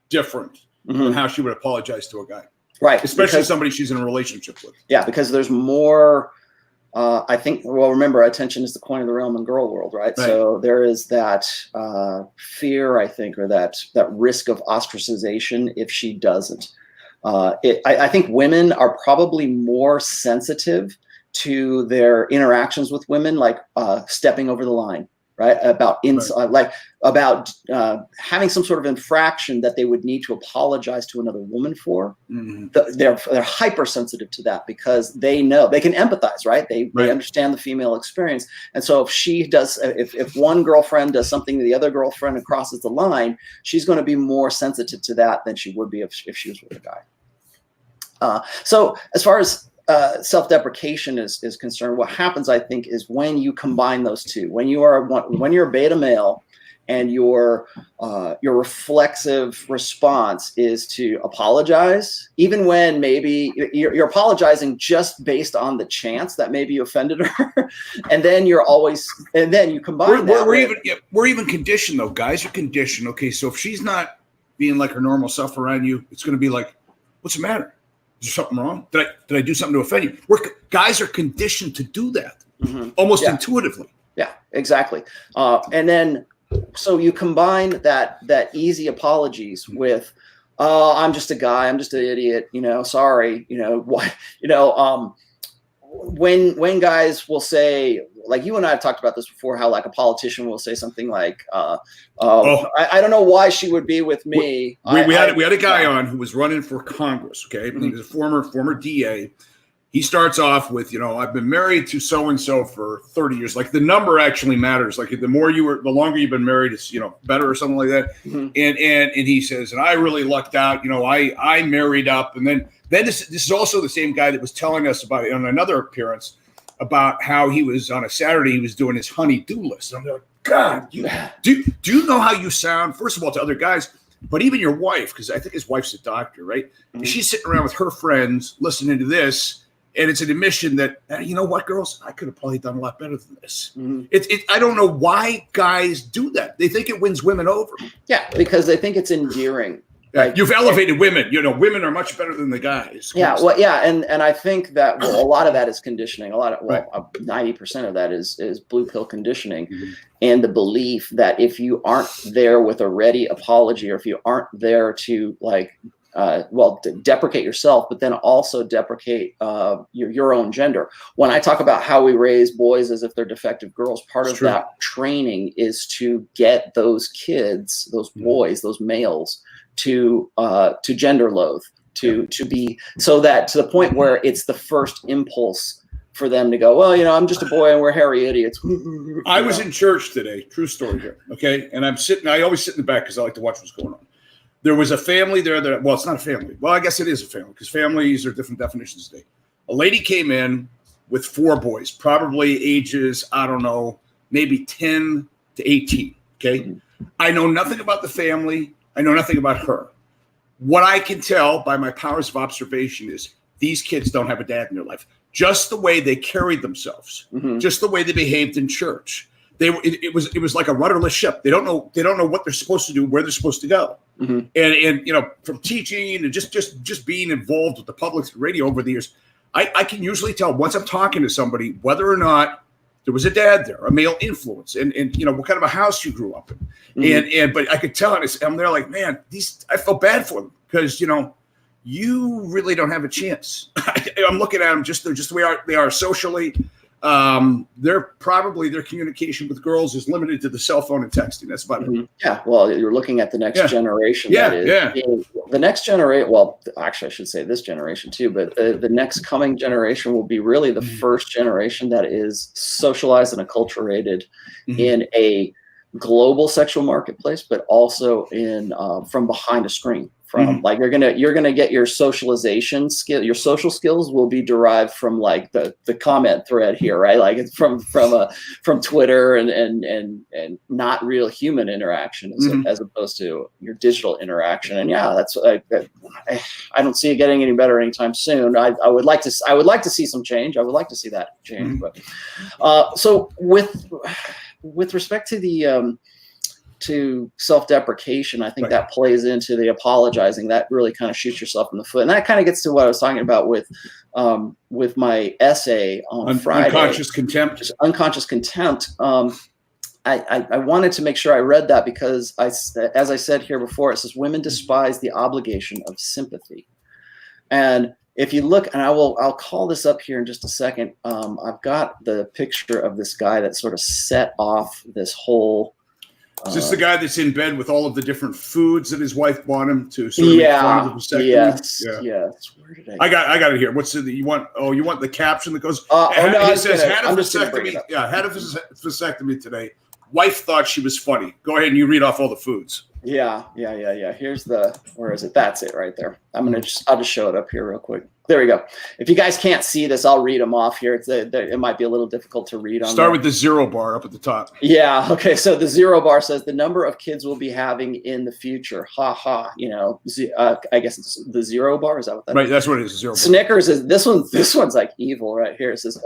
different than how she would apologize to a guy. Right. Especially somebody she's in a relationship with. Yeah, because there's more, I think, well, remember, attention is the coin of the realm in girl world, right? So there is that fear, I think, or that risk of ostracization if she doesn't. I think women are probably more sensitive to their interactions with women, like stepping over the line, right? About having some sort of infraction that they would need to apologize to another woman for. Mm-hmm. They're hypersensitive to that, because they know they can empathize, right? They understand the female experience, and so if she does, if one girlfriend does something to the other girlfriend and crosses the line, she's going to be more sensitive to that than she would be if she was with a guy. So as far as self-deprecation is concerned, what happens, I think, is when you combine those two, when you're a beta male and your reflexive response is to apologize, even when maybe you're apologizing just based on the chance that maybe you offended her, and then you combine we're even conditioned though. Guys are conditioned. Okay, so if she's not being like her normal self around you, it's going to be like, what's the matter? Is there something wrong? Did I do something to offend you? Guys are conditioned to do that almost intuitively. Yeah, exactly. And then, so you combine that easy apologies with, I'm just a guy, I'm just an idiot, sorry, what, when guys will say, like you and I have talked about this before, how like a politician will say something like, I don't know why she would be with me. We had a guy on who was running for Congress. Okay. Mm-hmm. He was a former DA. He starts off with, I've been married to so-and-so for 30 years. Like the number actually matters. Like the longer you've been married, it's, better or something like that. Mm-hmm. And he says, and I really lucked out, I married up. And then this is also the same guy that was telling us about it on another appearance, about how he was on a Saturday, he was doing his honey-do list. And I'm like, God, do you know how you sound, first of all, to other guys, but even your wife, because I think his wife's a doctor, right? Mm-hmm. And she's sitting around with her friends listening to this, and it's an admission that, you know what, girls, I could have probably done a lot better than this. Mm-hmm. I don't know why guys do that. They think it wins women over. Yeah, because they think it's endearing. Like, you've elevated women. Women are much better than the guys. Yeah, well, yeah, and I think that a lot of that is conditioning. 90% of that is blue pill conditioning, and the belief that if you aren't there with a ready apology, or if you aren't there to deprecate yourself, but then also deprecate your own gender. When I talk about how we raise boys as if they're defective girls, part of that training is to get those kids, those boys, those males, to gender loathe, to be, so that to the point where it's the first impulse for them to go, well, I'm just a boy and we're hairy idiots. I was in church today, true story here, okay? And I always sit in the back because I like to watch what's going on. There was a family there it's not a family. Well, I guess it is a family, because families are different definitions today. A lady came in with 4 boys, probably ages, I don't know, maybe 10 to 18, okay? Mm-hmm. I know nothing about the family. I know nothing about her. What I can tell by my powers of observation is these kids don't have a dad in their life. Just the way they carried themselves, just the way they behaved in church. It was like a rudderless ship. They don't know what they're supposed to do, where they're supposed to go. Mm-hmm. And from teaching and just being involved with the public radio over the years, I can usually tell once I'm talking to somebody whether or not there was a dad there, a male influence, and what kind of a house you grew up in. But I could tell, and I'm there like, man, I felt bad for them, because you really don't have a chance. I'm looking at them just the way they are socially. Their communication with girls is limited to the cell phone and texting. That's about it. Yeah. Well, you're looking at the next generation. The next generation. Well, actually, I should say this generation too, but the next coming generation will be really the first generation that is socialized and acculturated in a global sexual marketplace, but also in from behind a screen. like you're gonna get your socialization skill, your social skills will be derived from like the comment thread here, right? Like it's from Twitter and not real human interaction as opposed to your digital interaction. And yeah, that's I don't see it getting any better anytime soon. I would like to see some change. I would like to see that change. But so with respect to the to self-deprecation, I think that plays into the apologizing. That really kind of shoots yourself in the foot, and that kind of gets to what I was talking about with my essay on Friday. Unconscious contempt. Just unconscious contempt. I wanted to make sure I read that because as I said here before, it says women despise the obligation of sympathy, and if you look, and I'll call this up here in just a second. I've got the picture of this guy that sort of set off this whole. Is this the guy that's in bed with all of the different foods that his wife bought him to sort of make fun of the vasectomy? Yes. Where did I got it here. What's the you want? Oh, you want the caption that goes? It says had a vasectomy. Yeah, had a vasectomy today. Wife thought she was funny. Go ahead and you read off all the foods. Yeah. Here's where is it? That's it right there. I'll just show it up here real quick. There we go. If you guys can't see this, I'll read them off here. It might be a little difficult to read on. Start with the 0 bar up at the top. Yeah. Okay. So the 0 bar says the number of kids we'll be having in the future. Ha ha. I guess it's the 0 bar. Is that what that is? Right. That's what it is. 0 bar. Snickers is this one. This one's like evil right here. It says,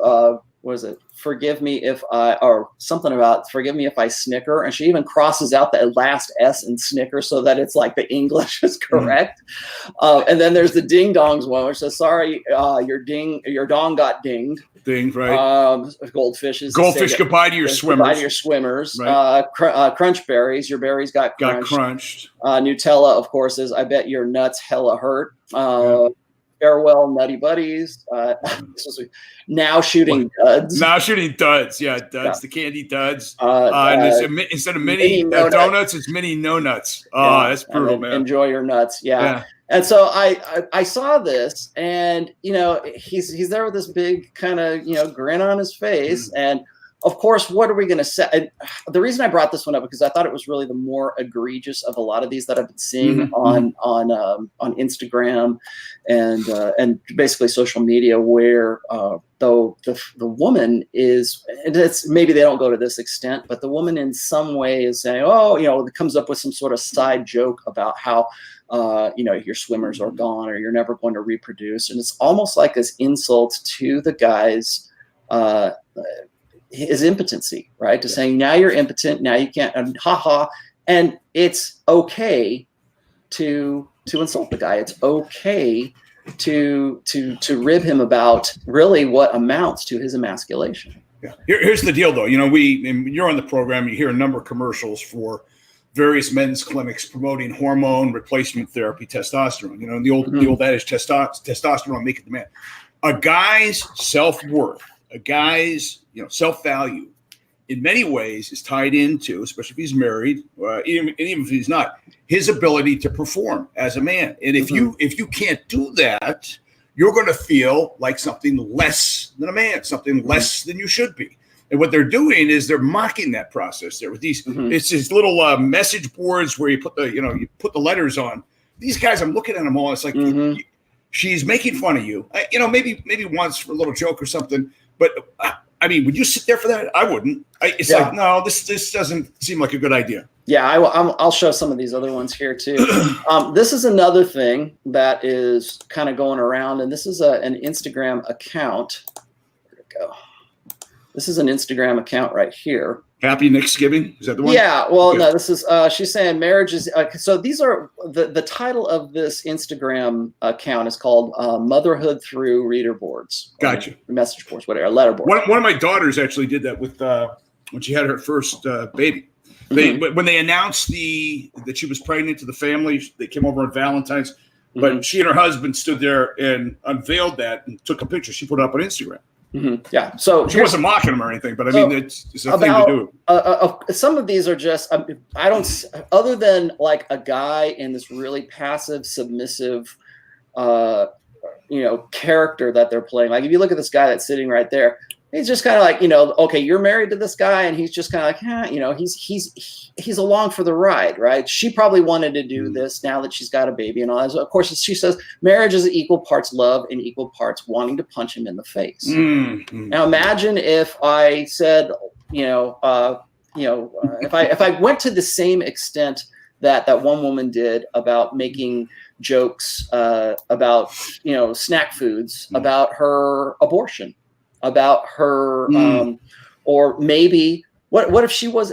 what is it? Forgive me if or something about forgive me if I snicker. And she even crosses out the last S in snicker so that it's like the English is correct. And then there's the ding dongs one, which says, sorry, your dong got dinged. Dinged, right. Goldfishes. Goldfish, goodbye to your swimmers. Goodbye to your swimmers. Right. Crunch berries. Your berries got crunched. Nutella, of course, is I bet your nuts hella hurt. Farewell, Nutty Buddies. Now shooting duds. Now shooting duds. Yeah, duds. Yeah. The candy duds. And instead of mini donuts, it's mini no nuts. Oh, that's brutal, man. Enjoy your nuts. Yeah. And so I saw this, and he's there with this big kind of grin on his face, and of course, what are we going to say? And the reason I brought this one up because I thought it was really the more egregious of a lot of these that I've been seeing on Instagram and basically social media, where though the woman is, and it's maybe they don't go to this extent, but the woman in some way is saying, it comes up with some sort of side joke about how your swimmers are gone or you're never going to reproduce, and it's almost like this insult to the guy's his impotency, right? To saying now you're impotent, now you can't, and and it's okay to insult the guy. It's okay to rib him about really what amounts to his emasculation. Yeah. Here's the deal, though. You're on the program. You hear a number of commercials for various men's clinics promoting hormone replacement therapy, testosterone. The old adage, testosterone make it the man. A guy's self-worth, a guy's self-value, in many ways, is tied into, especially if he's married, even if he's not, his ability to perform as a man. And if you can't do that, you're going to feel like something less than a man, something less than you should be. And what they're doing is they're mocking that process there with these. It's these little message boards where you put the letters on. These guys, I'm looking at them all. It's like she's making fun of you. Maybe once for a little joke or something, but. Would you sit there for that? I wouldn't. It's like, no, this doesn't seem like a good idea. Yeah, I'll show some of these other ones here too. This is another thing that is kind of going around, and this is an Instagram account. Where'd it go? This is an Instagram account right here. Happy Thanksgiving? Is that the one? Yeah. Well, no, this is, she's saying marriage is, so these are, the title of this Instagram account is called Motherhood Through Reader Boards. Gotcha. Message boards, whatever, letter board. One of my daughters actually did that with, when she had her first baby. When they announced that she was pregnant to the family, they came over on Valentine's, but she and her husband stood there and unveiled that and took a picture. She put it up on Instagram. Yeah, so she wasn't mocking him or anything, but it's a thing to do. Some of these are just I don't, other than like a guy in this really passive, submissive, character that they're playing. Like if you look at this guy that's sitting right there, He's just kind of like, okay, you're married to this guy, and he's just kind of like, he's along for the ride, right? She probably wanted to do this now that she's got a baby and all that. So of course, she says marriage is equal parts love and equal parts wanting to punch him in the face. Now imagine if I said, if I went to the same extent that one woman did about making jokes about snack foods, about her abortion, about her or maybe what if she was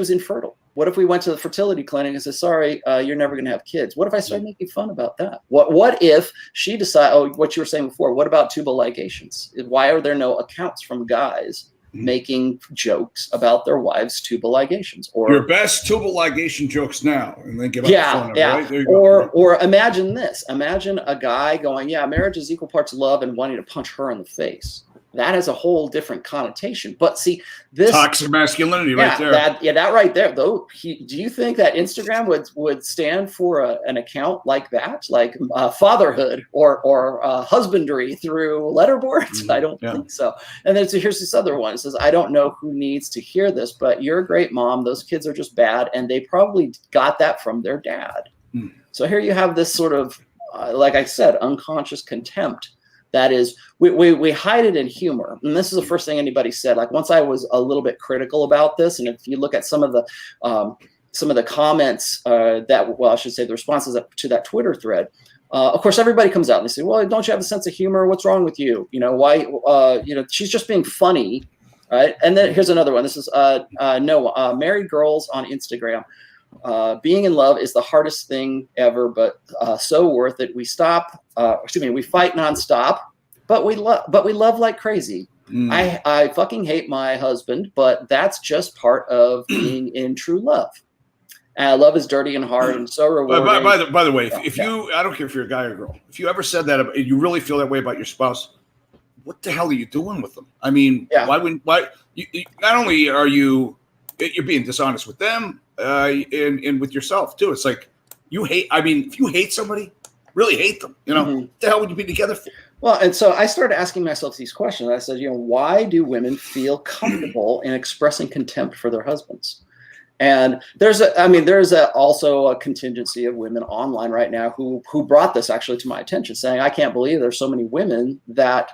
infertile? What if we went to the fertility clinic and said, sorry, you're never going to have kids? What if I started making fun about that? What if she decided, what you were saying before, what about tubal ligations? Why are there no accounts from guys making jokes about their wives' tubal ligations? Or your best tubal ligation jokes now, and then give up the phone number, right? There you go. Or imagine this. Imagine a guy going, yeah, marriage is equal parts love and wanting to punch her in the face. That has a whole different connotation. But see, this toxic masculinity right there. That right there. Though, do you think that Instagram would stand for an account like that, like fatherhood or husbandry through letterboards? I don't think so. And then here's this other one. It says, I don't know who needs to hear this, but you're a great mom. Those kids are just bad, and they probably got that from their dad. So here you have this sort of, like I said, unconscious contempt. That is, we hide it in humor. And this is the first thing anybody said. Like, once I was a little bit critical about this, and if you look at some of the comments the responses to that Twitter thread, of course, everybody comes out and they say, well, don't you have a sense of humor? What's wrong with you? Why, she's just being funny, right? And then here's another one. This is Noah, married girls on Instagram. Being in love is the hardest thing ever, but so worth it. We fight nonstop, but we love like crazy. I fucking hate my husband, but that's just part of being in true love. Love is dirty and hard and so rewarding. By the way, if you, I don't care if you're a guy or a girl, if you ever said that, you really feel that way about your spouse, what the hell are you doing with them? I mean, why not only are you're being dishonest with them, and with yourself too. It's like if you hate somebody, really hate them, what the hell would you be together for? Well, and so I started asking myself these questions. I said, why do women feel comfortable in expressing contempt for their husbands? And there's also a contingency of women online right now who brought this actually to my attention, saying, I can't believe there's so many women that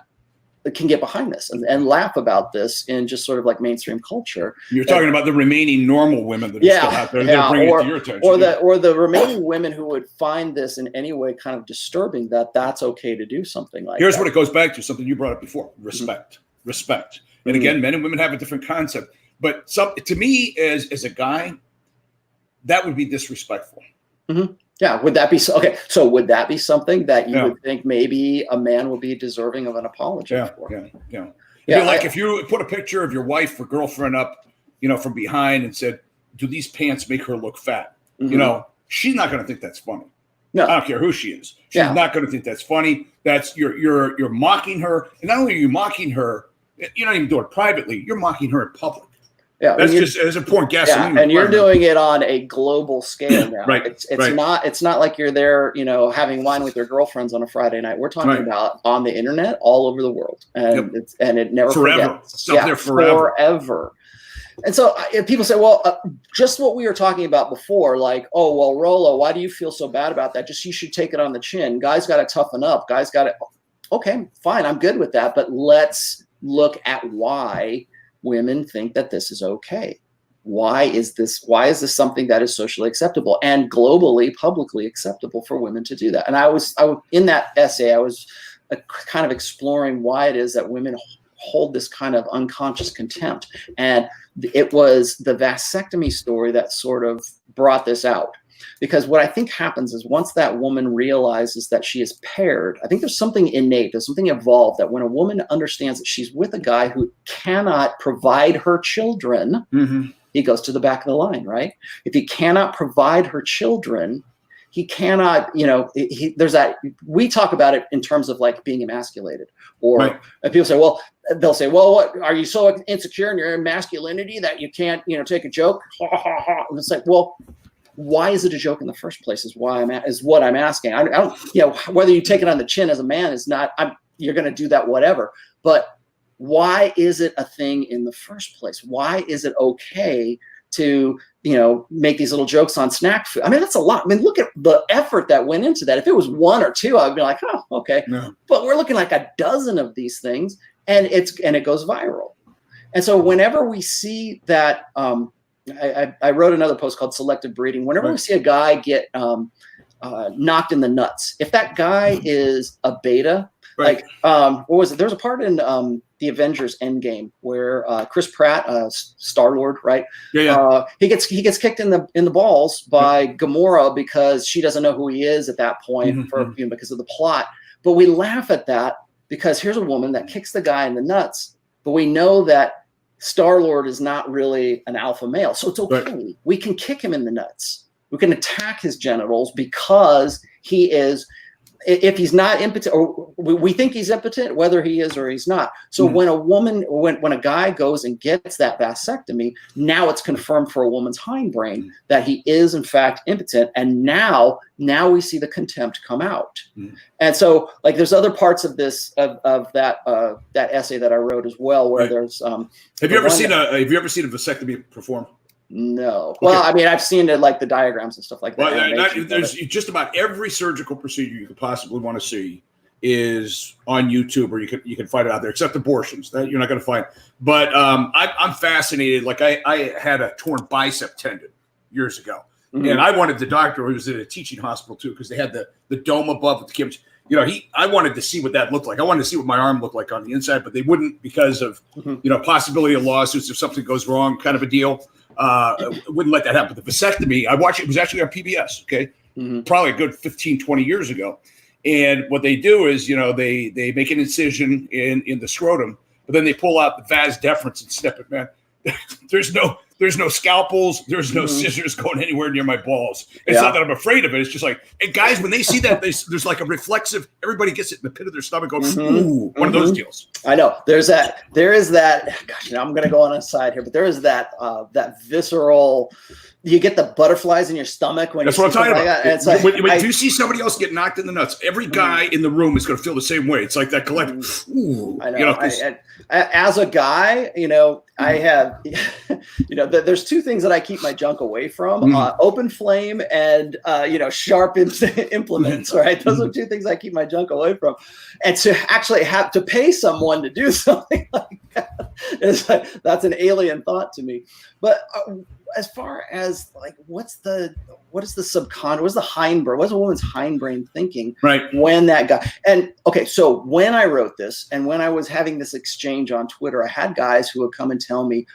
can get behind this and laugh about this in just sort of like mainstream culture. You're talking about the remaining normal women that are still out there that bring it to your attention. Or the remaining women who would find this in any way kind of disturbing, that's okay to do something like Here's that. what it goes back to, something you brought up before, respect. Respect. And again, men and women have a different concept. But to me, as a guy, that would be disrespectful. Yeah, would that be okay? So would that be something that you would think maybe a man would be deserving of an apology for? It'd be like if you put a picture of your wife or girlfriend up, from behind and said, "Do these pants make her look fat?" She's not going to think that's funny. No, I don't care who she is. She's not going to think that's funny. That's you're mocking her, and not only are you mocking her, you're not even doing it privately. You're mocking her in public. Yeah, that's just as important gasoline. Yeah, and you're doing it on a global scale now. Right. It's not like you're there, having wine with your girlfriends on a Friday night. We're talking about on the internet all over the world, and it never forgets. It's up there forever. And so people say, well, just what we were talking about before, like, oh, well, Rollo, why do you feel so bad about that? Just you should take it on the chin. Guys got to toughen up. Guys got to. Okay, fine, I'm good with that, but let's look at why women think that this is okay. Why is this something that is socially acceptable and globally, publicly acceptable for women to do that? And I was in that essay, I was kind of exploring why it is that women hold this kind of unconscious contempt. And it was the vasectomy story that sort of brought this out. Because what I think happens is once that woman realizes that she is paired, I think there's something innate, there's something evolved that when a woman understands that she's with a guy who cannot provide her children, he goes to the back of the line, right? If he cannot provide her children, he cannot, there's that, we talk about it in terms of like being emasculated. Or and people say, well, they'll say, well, what, are you so insecure in your masculinity that you can't, take a joke? And it's like, well, why is it a joke in the first place is what I'm asking. I don't, whether you take it on the chin as a man is not, you're going to do that, whatever. But why is it a thing in the first place? Why is it okay to, make these little jokes on snack food? I mean, that's a lot. I mean, look at the effort that went into that. If it was one or two, I'd be like, oh, okay. No. But we're looking like a dozen of these things, and it goes viral. And so whenever we see that, I wrote another post called Selective Breeding. Whenever we see a guy get knocked in the nuts, if that guy is a beta, like what was it? There was a part in the Avengers Endgame where Chris Pratt, Star-Lord, right? He gets kicked in the balls by Gamora because she doesn't know who he is at that point because of the plot. But we laugh at that because here's a woman that kicks the guy in the nuts, but we know that Star-Lord is not really an alpha male, so it's okay. Right. We can kick him in the nuts. We can attack his genitals because he is. If he's not impotent, or we think he's impotent, whether he is or he's not. So when a guy goes and gets that vasectomy, now it's confirmed for a woman's hindbrain that he is in fact impotent, and now we see the contempt come out. And so, like, there's other parts of this of that essay that I wrote as well, where there's. Have you ever seen a vasectomy perform? No. Well, I mean, I've seen it, like the diagrams and stuff like that. Well, there's just about every surgical procedure you could possibly want to see is on YouTube, or you can find it out there, except abortions that you're not going to find. But I'm fascinated. Like I had a torn bicep tendon years ago, and I wanted the doctor who was in a teaching hospital too, because they had the dome above with the kids. I wanted to see what that looked like. I wanted to see what my arm looked like on the inside, but they wouldn't because of possibility of lawsuits if something goes wrong, kind of a deal. Wouldn't let that happen. The vasectomy, I watched it was actually on PBS, okay? Probably a good 15, 20 years ago. And what they do is, they make an incision in the scrotum, but then they pull out the vas deferens and snip it, man. There's no scalpels. There's no scissors going anywhere near my balls. It's not that I'm afraid of it. It's just like, and guys, when they see that, there's like a reflexive, everybody gets it in the pit of their stomach, goes, ooh, one of those deals. I know. There is that, gosh, I'm going to go on a side here, but there is that visceral, you get the butterflies in your stomach when that's what I'm talking about. Like it's like, when you see somebody else get knocked in the nuts, every guy in the room is going to feel the same way. It's like that collective. Ooh, I know. As a guy, I have, there's two things that I keep my junk away from: open flame and sharp implements. Right, those are two things I keep my junk away from. And to actually have to pay someone to do something like that is like, that's an alien thought to me. But as far as like, what is the subconscious? What's the hindbrain? What's a woman's hindbrain thinking? Right. When that guy, and okay, so when I wrote this and when I was having this exchange on Twitter, I had guys who would come and tell me,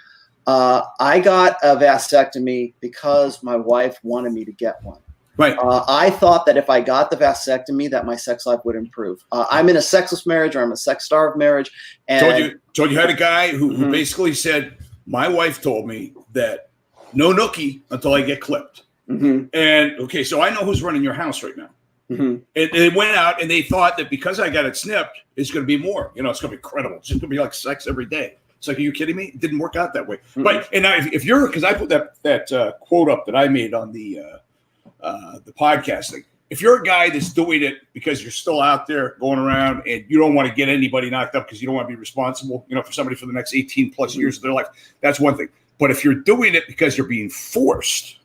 I got a vasectomy because my wife wanted me to get one. Right. I thought that if I got the vasectomy, that my sex life would improve. I'm in a sexless marriage, or I'm a sex-starved marriage. And told you had a guy who basically said, my wife told me that no nookie until I get clipped. And okay, so I know who's running your house right now. And they went out and they thought that because I got it snipped, it's going to be more. It's going to be incredible. It's just going to be like sex every day. It's like, are you kidding me? It didn't work out that way. But and now if you're, because I put that quote up that I made on the podcast thing. If you're a guy that's doing it because you're still out there going around and you don't want to get anybody knocked up because you don't want to be responsible, for somebody for the next 18 plus years of their life, that's one thing. But if you're doing it because you're being forced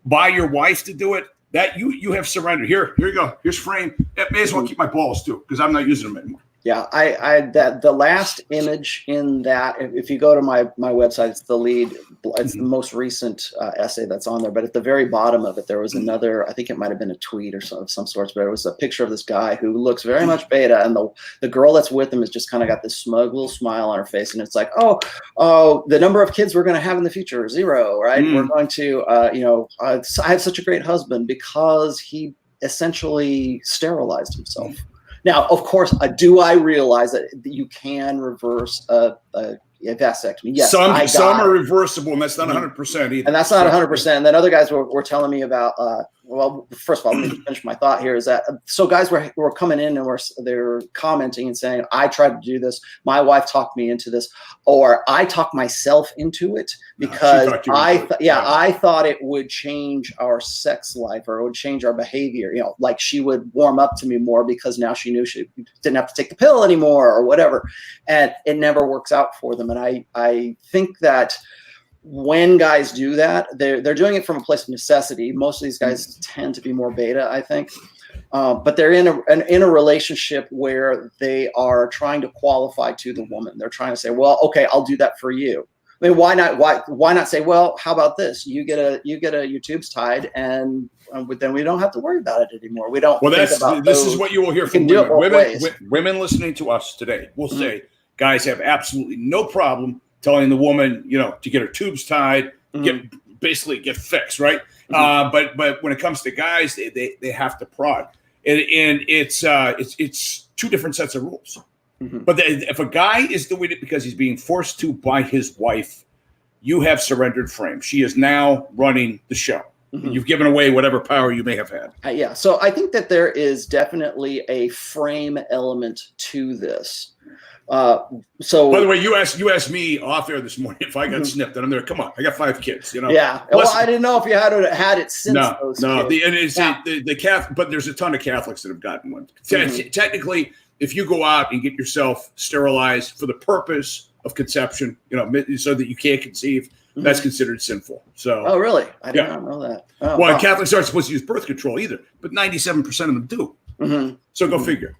by your wife to do it, that you have surrendered. Here you go. Here's frame. I may as well keep my balls too, because I'm not using them anymore. Yeah, the last image in that, if you go to my website, it's the lead, it's the most recent essay that's on there. But at the very bottom of it, there was another, I think it might have been a tweet or some sorts, but it was a picture of this guy who looks very much beta, and the girl that's with him has just kind of got this smug little smile on her face, and it's like, oh, the number of kids we're going to have in the future, 0, right? We're going to, I have such a great husband because he essentially sterilized himself. Now, of course, do I realize that you can reverse a vasectomy? Yes, some are reversible, and that's not 100% either. And that's not 100%. And then other guys were telling me about well, first of all, let me finish my thought here. Is that so? Guys were coming in and they're commenting and saying, "I tried to do this. My wife talked me into this, or I talked myself into it because I thought it would change our sex life or it would change our behavior. You know, like she would warm up to me more because now she knew she didn't have to take the pill anymore or whatever, and it never works out for them. And I think that." When guys do that, they're doing it from a place of necessity. Most of these guys tend to be more beta, I think, but they're in a relationship where they are trying to qualify to the woman. They're trying to say, "Well, okay, I'll do that for you." I mean, why not? Why not say, "Well, how about this? You get your tubes tied, and then we don't have to worry about it anymore. We don't." Well, this is what you will hear from women listening to us today. We'll say guys have absolutely no problem telling the woman, to get her tubes tied, get fixed, right? But when it comes to guys, they have to prod, and it's two different sets of rules. But if a guy is doing it because he's being forced to by his wife, you have surrendered frame. She is now running the show. You've given away whatever power you may have had. Yeah. So I think that there is definitely a frame element to this. So by the way, you asked me off air this morning if I got snipped, and I'm there. Come on, I got 5 kids. Yeah. Well, I didn't know if you had it since those kids. The Catholic, but there's a ton of Catholics that have gotten one. Technically, if you go out and get yourself sterilized for the purpose of conception, so that you can't conceive, that's considered sinful. So. Oh, really? I did not know that. Oh, well, Catholics aren't supposed to use birth control either, but 97% of them do. So go figure.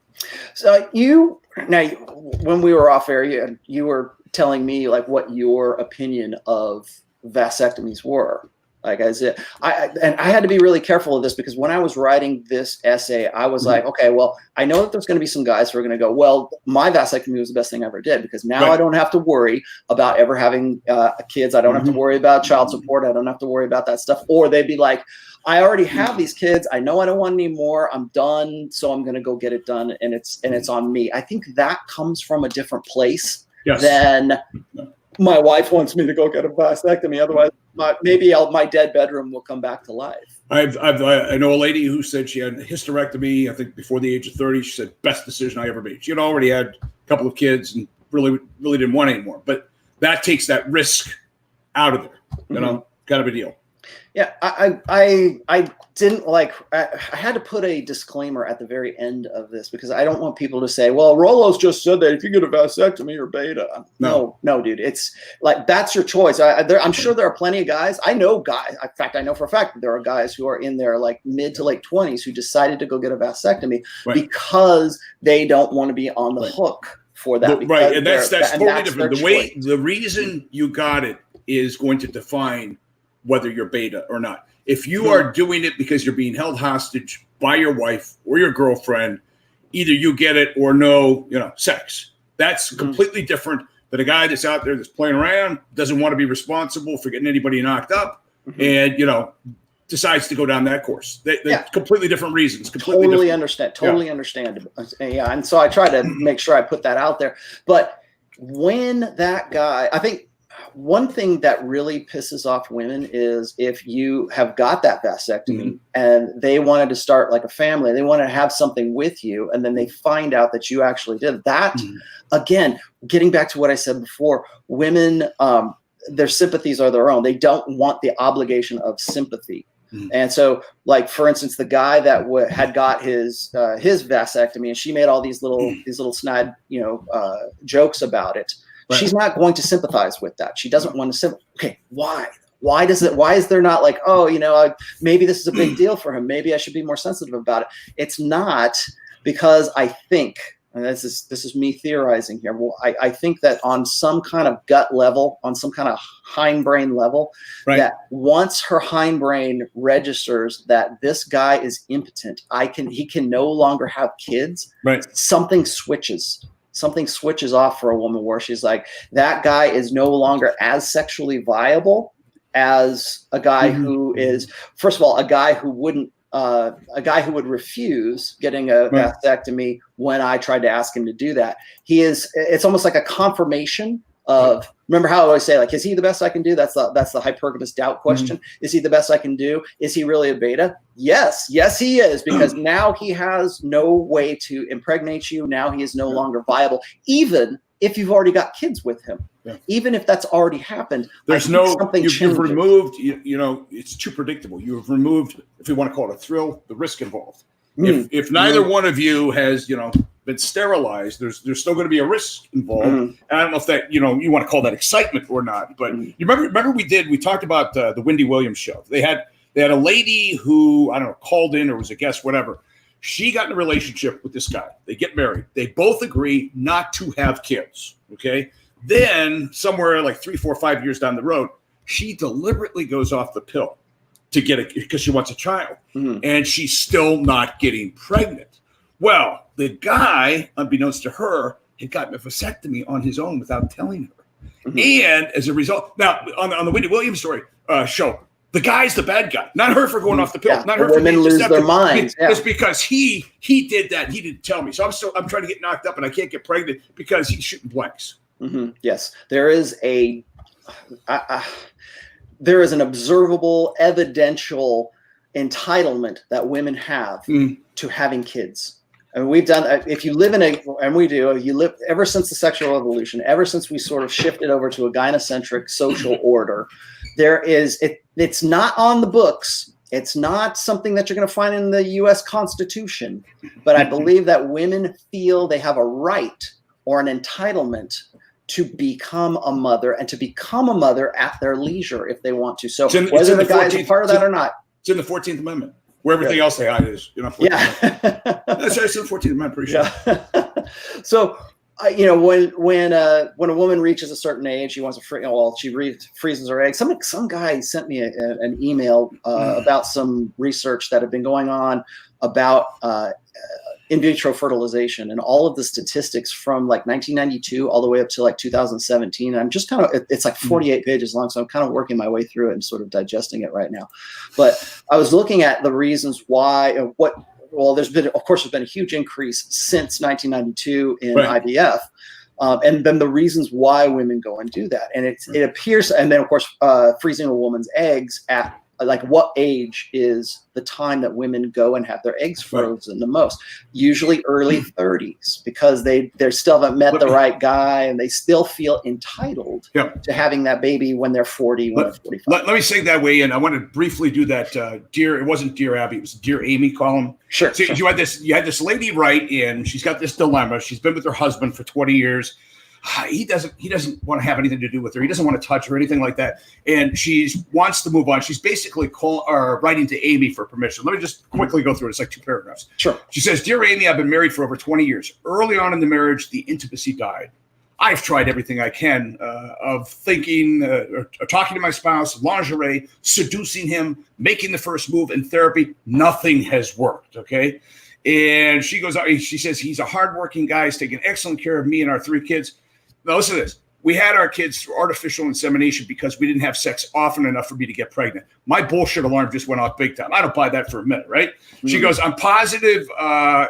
So when we were off air, you were telling me like what your opinion of vasectomies were. Like I said, I had to be really careful of this because when I was writing this essay, I was like, okay, well, I know that there's going to be some guys who are going to go, well, my vasectomy was the best thing I ever did because now I don't have to worry about ever having kids. I don't have to worry about child support. I don't have to worry about that stuff. Or they'd be like, I already have these kids. I know I don't want any more. I'm done. So I'm going to go get it done. And it's on me. I think that comes from a different place than my wife wants me to go get a vasectomy. Otherwise, maybe my dead bedroom will come back to life. I know a lady who said she had a hysterectomy, I think before the age of 30. She said, best decision I ever made. She had already had a couple of kids and really didn't want any more. But that takes that risk out of there, kind of a deal. Yeah, I didn't like. I had to put a disclaimer at the very end of this because I don't want people to say, "Well, Rolo's just said that if you get a vasectomy, you're beta." No, dude. It's like that's your choice. I'm sure there are plenty of guys. I know guys. In fact, I know for a fact that there are guys who are in their like mid to late 20s who decided to go get a vasectomy because they don't want to be on the hook for that. Right, and that's totally different. The reason you got it is going to define whether you're beta or not. If you are doing it because you're being held hostage by your wife or your girlfriend, either you get it or no, sex. That's completely different than a guy that's out there that's playing around, doesn't want to be responsible for getting anybody knocked up, and decides to go down that course. They're completely different reasons. Totally understandable. Yeah, and so I try to make sure I put that out there. But when that guy, I think one thing that really pisses off women is if you have got that vasectomy and they wanted to start like a family, they want to have something with you, and then they find out that you actually did that. Again, getting back to what I said before, women, their sympathies are their own. They don't want the obligation of sympathy. And so, like for instance, the guy that had got his vasectomy, and she made all these little snide jokes about it. Right. She's not going to sympathize with that. She doesn't want to sympathize. Okay, why? Why is there not like, maybe this is a big deal for him. Maybe I should be more sensitive about it. It's not, because I think, and this is me theorizing here. Well, I think that on some kind of gut level, on some kind of hindbrain level, that once her hindbrain registers that this guy is impotent, he can no longer have kids. Right. Something switches off for a woman where she's like, that guy is no longer as sexually viable as a guy who is, first of all, a guy who would refuse getting a vasectomy when I tried to ask him to do that. It's almost like a confirmation of, remember how I always say, like, is he the best I can do? That's the hypergamous doubt question. Is he the best I can do? Is he really a beta? Yes, he is, because now he has no way to impregnate you. Now he is no longer viable, even if you've already got kids with him. Yeah. Even if that's already happened, there's you've removed, it's too predictable. You have removed, if you want to call it a thrill, the risk involved. If neither one of you has, been sterilized, there's still going to be a risk involved. And I don't know if that, you want to call that excitement or not, but you remember we talked about the Wendy Williams show. They had a lady who, I don't know, called in or was a guest, whatever. She got in a relationship with this guy. They get married. They both agree not to have kids. Okay. Then somewhere like 3, 4, 5 years down the road, she deliberately goes off the pill to get it because she wants a child, and she's still not getting pregnant. Well, the guy, unbeknownst to her, had gotten a vasectomy on his own without telling her. And as a result, now on the Wendy Williams story show, the guy's the bad guy, not her for going off the pill, not her for being lose their minds. It's because he did that. He didn't tell me, so I'm trying to get knocked up, and I can't get pregnant because he's shooting blanks. Yes, there is there is an observable, evidential entitlement that women have to having kids. And we've done, if you live and we do, you live ever since the sexual revolution, ever since we sort of shifted over to a gynocentric social order, it's not on the books. It's not something that you're going to find in the US Constitution, but I believe that women feel they have a right or an entitlement to become a mother, and to become a mother at their leisure if they want to. So whether the guys are part of that or not. It's in the 14th Amendment, where everything else they hide is. That's in the 14th Amendment, pretty sure. Yeah. So, when a woman reaches a certain age, she wants to she freezes her eggs. Some guy sent me an email about some research that had been going on about in vitro fertilization and all of the statistics from like 1992 all the way up to like 2017. I'm just it's like 48 pages long, so I'm kind of working my way through it and sort of digesting it right now. But I was looking at the reasons why, there's been a huge increase since 1992 in IVF. And then the reasons why women go and do that. And it appears, and then of course, freezing a woman's eggs at like what age is the time that women go and have their eggs frozen the most? Usually early 30s, because they still haven't met the right guy, and they still feel entitled to having that baby when they're 40, when they're 45. Let me segue that way in. I want to briefly do that. It wasn't Dear Abby, it was Dear Amy column. Sure. So you had this lady write in. She's got this dilemma. She's been with her husband for 20 years. He doesn't want to have anything to do with her. He doesn't want to touch her or anything like that. And she wants to move on. She's basically writing to Amy for permission. Let me just quickly go through it. It's like 2 paragraphs. Sure. She says, Dear Amy, I've been married for over 20 years. Early on in the marriage, the intimacy died. I've tried everything I can of thinking or talking to my spouse, lingerie, seducing him, making the first move in therapy. Nothing has worked. Okay. And she goes, she says, he's a hardworking guy. He's taking excellent care of me and our 3 kids. Now, listen to this. We had our kids through artificial insemination because we didn't have sex often enough for me to get pregnant. My bullshit alarm just went off big time. I don't buy that for a minute, right? She goes, I'm positive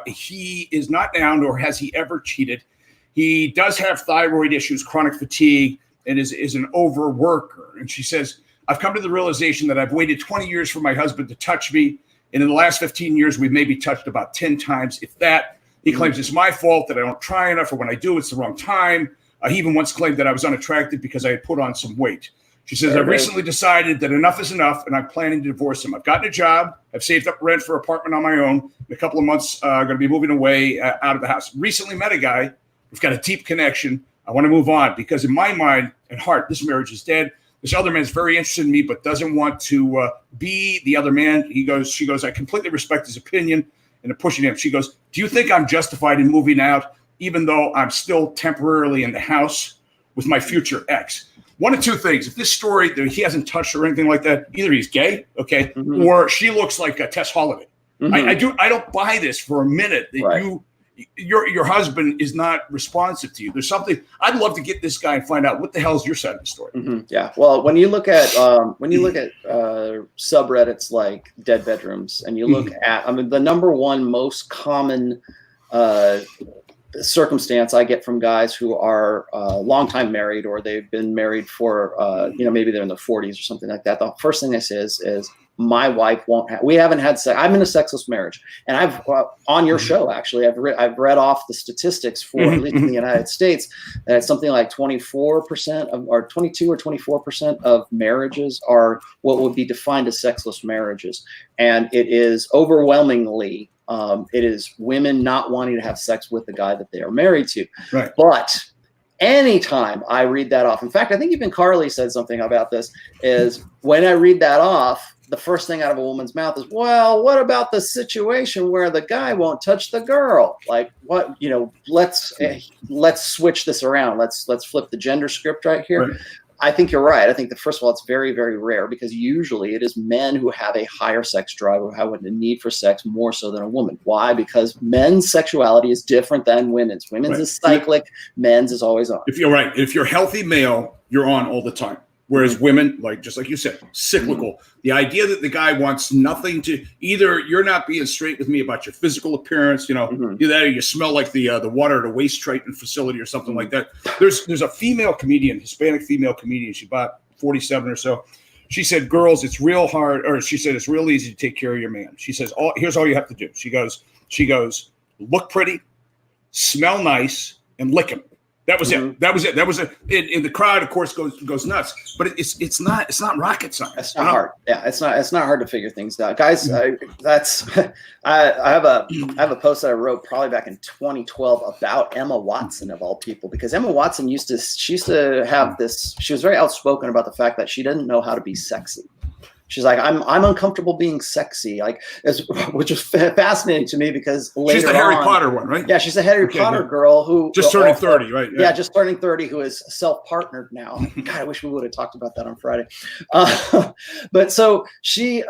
he is not down, nor has he ever cheated. He does have thyroid issues, chronic fatigue, and is an overworker. And she says, I've come to the realization that I've waited 20 years for my husband to touch me. And in the last 15 years, we've maybe touched about 10 times, if that. He claims it's my fault that I don't try enough, or when I do, it's the wrong time. He even once claimed that I was unattractive because I had put on some weight. She says, I've recently decided that enough is enough, and I'm planning to divorce him. I've gotten a job. I've saved up rent for an apartment on my own. In a couple of months, I'm going to be moving away out of the house. Recently met a guy. We've got a deep connection. I want to move on because in my mind and heart, this marriage is dead. This other man's very interested in me, but doesn't want to be the other man. She goes, I completely respect his opinion, and I'm pushing him. She goes, do you think I'm justified in moving out, even though I'm still temporarily in the house with my future ex? One of 2 things. If this story, he hasn't touched her or anything like that, either he's gay, okay, or she looks like a Tess Holiday. I don't buy this for a minute that your husband is not responsive to you. There's something. I'd love to get this guy and find out what the hell is your side of the story. Yeah. Well, when you look at subreddits like Dead Bedrooms, and you look at, the number one most common circumstance I get from guys who are long time married, or they've been married for maybe they're in their 40s or something like that. The first thing they say is my wife won't have. We haven't had sex. I'm in a sexless marriage, and I've on your show actually. I've read off the statistics for at least in the United States, and it's something like 24% or 22 or 24% of marriages are what would be defined as sexless marriages, and it is overwhelmingly. It is women not wanting to have sex with the guy that they are married to. Right. But anytime I read that off, in fact, I think even Carly said something about this, is when I read that off, the first thing out of a woman's mouth is, well, what about the situation where the guy won't touch the girl? Like, what, let's switch this around. Let's flip the gender script right here. Right. I think you're right. I think that, first of all, it's very, very rare, because usually it is men who have a higher sex drive, who have a need for sex more so than a woman. Why? Because men's sexuality is different than women's. Women's is cyclic. Men's is always on. If you're right, if you're healthy male, you're on all the time. Whereas women, just like you said, cyclical. The idea that the guy wants nothing to, either you're not being straight with me about your physical appearance, either that or you smell like the water at a waste treatment facility or something like that. There's a female comedian, Hispanic female comedian. She about 47 or so. She said, girls, it's real hard, or she said, it's real easy to take care of your man. She says, here's all you have to do. She goes, look pretty, smell nice, and lick him. That was it. That was it. And the crowd, of course, goes nuts. But it's not rocket science. It's not hard. Yeah, it's not hard to figure things out, guys. I have a post that I wrote probably back in 2012 about Emma Watson, of all people, because Emma Watson used to have this. She was very outspoken about the fact that she didn't know how to be sexy. She's like, I'm uncomfortable being sexy, which is fascinating to me, because later she's the Harry Potter one, right? Yeah, she's a Harry Potter girl who just turning 30, right? Yeah, just turning 30, who is self-partnered now. God, I wish we would have talked about that on Friday. But so she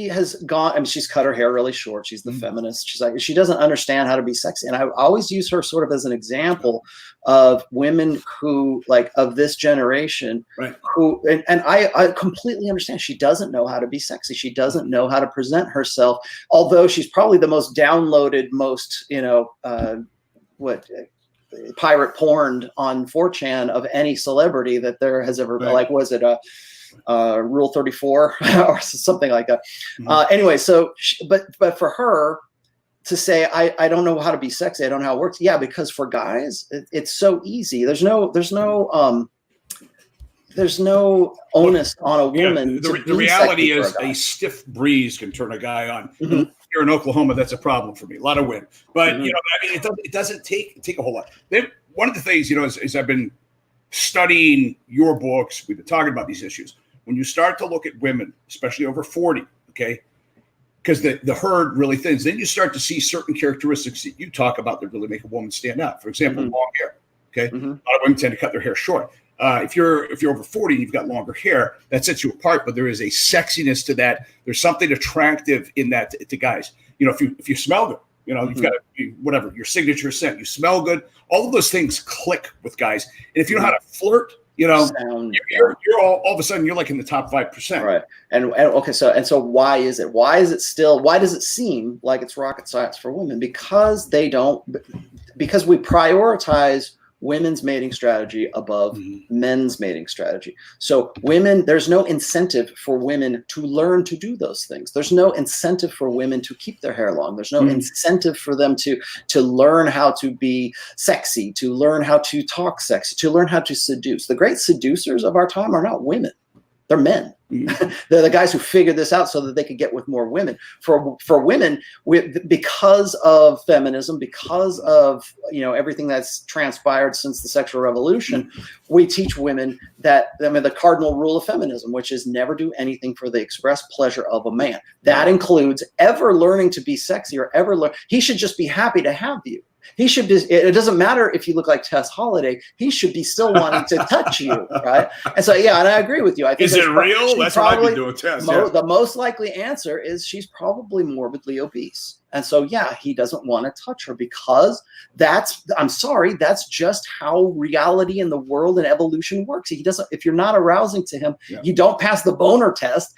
has gone, I mean, she's cut her hair really short. She's the feminist. She's like, she doesn't understand how to be sexy. And I always use her sort of as an example of women who, of this generation, right, who, and I completely understand. She doesn't know how to be sexy. She doesn't know how to present herself, although she's probably the most downloaded, most, pirate porn on 4chan of any celebrity that there has ever been. Right. Was it Rule 34 or something like that? Anyway, so but for her to say I don't know how to be sexy, I don't know how it works. Yeah, because for guys it's so easy. There's no onus on a woman. The reality is a stiff breeze can turn a guy on. Here in Oklahoma, that's a problem for me. A lot of wind, but it doesn't take a whole lot. One of the things is I've been studying your books. We've been talking about these issues. When you start to look at women, especially over 40, okay, because the herd really thins, then you start to see certain characteristics that you talk about that really make a woman stand out. For example, long hair. Okay, a lot of women tend to cut their hair short. If you're over 40 and you've got longer hair, that sets you apart. But there is a sexiness to that. There's something attractive in that to guys. If you smell good, you've got whatever your signature scent. You smell good. All of those things click with guys. And if you know how to flirt, you're all of a sudden you're in the top 5%. Right. And okay, so why is it? Why does it seem like it's rocket science for women? Because we prioritize women's mating strategy above men's mating strategy. So there's no incentive for women to learn to do those things. There's no incentive for women to keep their hair long. There's no incentive for them to learn how to be sexy, to learn how to talk sexy, to learn how to seduce. The great seducers of our time are not women. They're men. They're the guys who figured this out so that they could get with more women. For women, because of feminism, because of everything that's transpired since the sexual revolution, we teach women that the cardinal rule of feminism, which is never do anything for the express pleasure of a man. That includes ever learning to be sexy or he should just be happy to have you. He should be, it doesn't matter if you look like Tess Holiday, he should be still wanting to touch you, right? And so, yeah, and I agree with you. I think is it real? That's what I've been doing, Tess. The most likely answer is she's probably morbidly obese. And so, yeah, he doesn't want to touch her because I'm sorry, that's just how reality in the world and evolution works. He doesn't, if you're not arousing to him, you don't pass the boner test.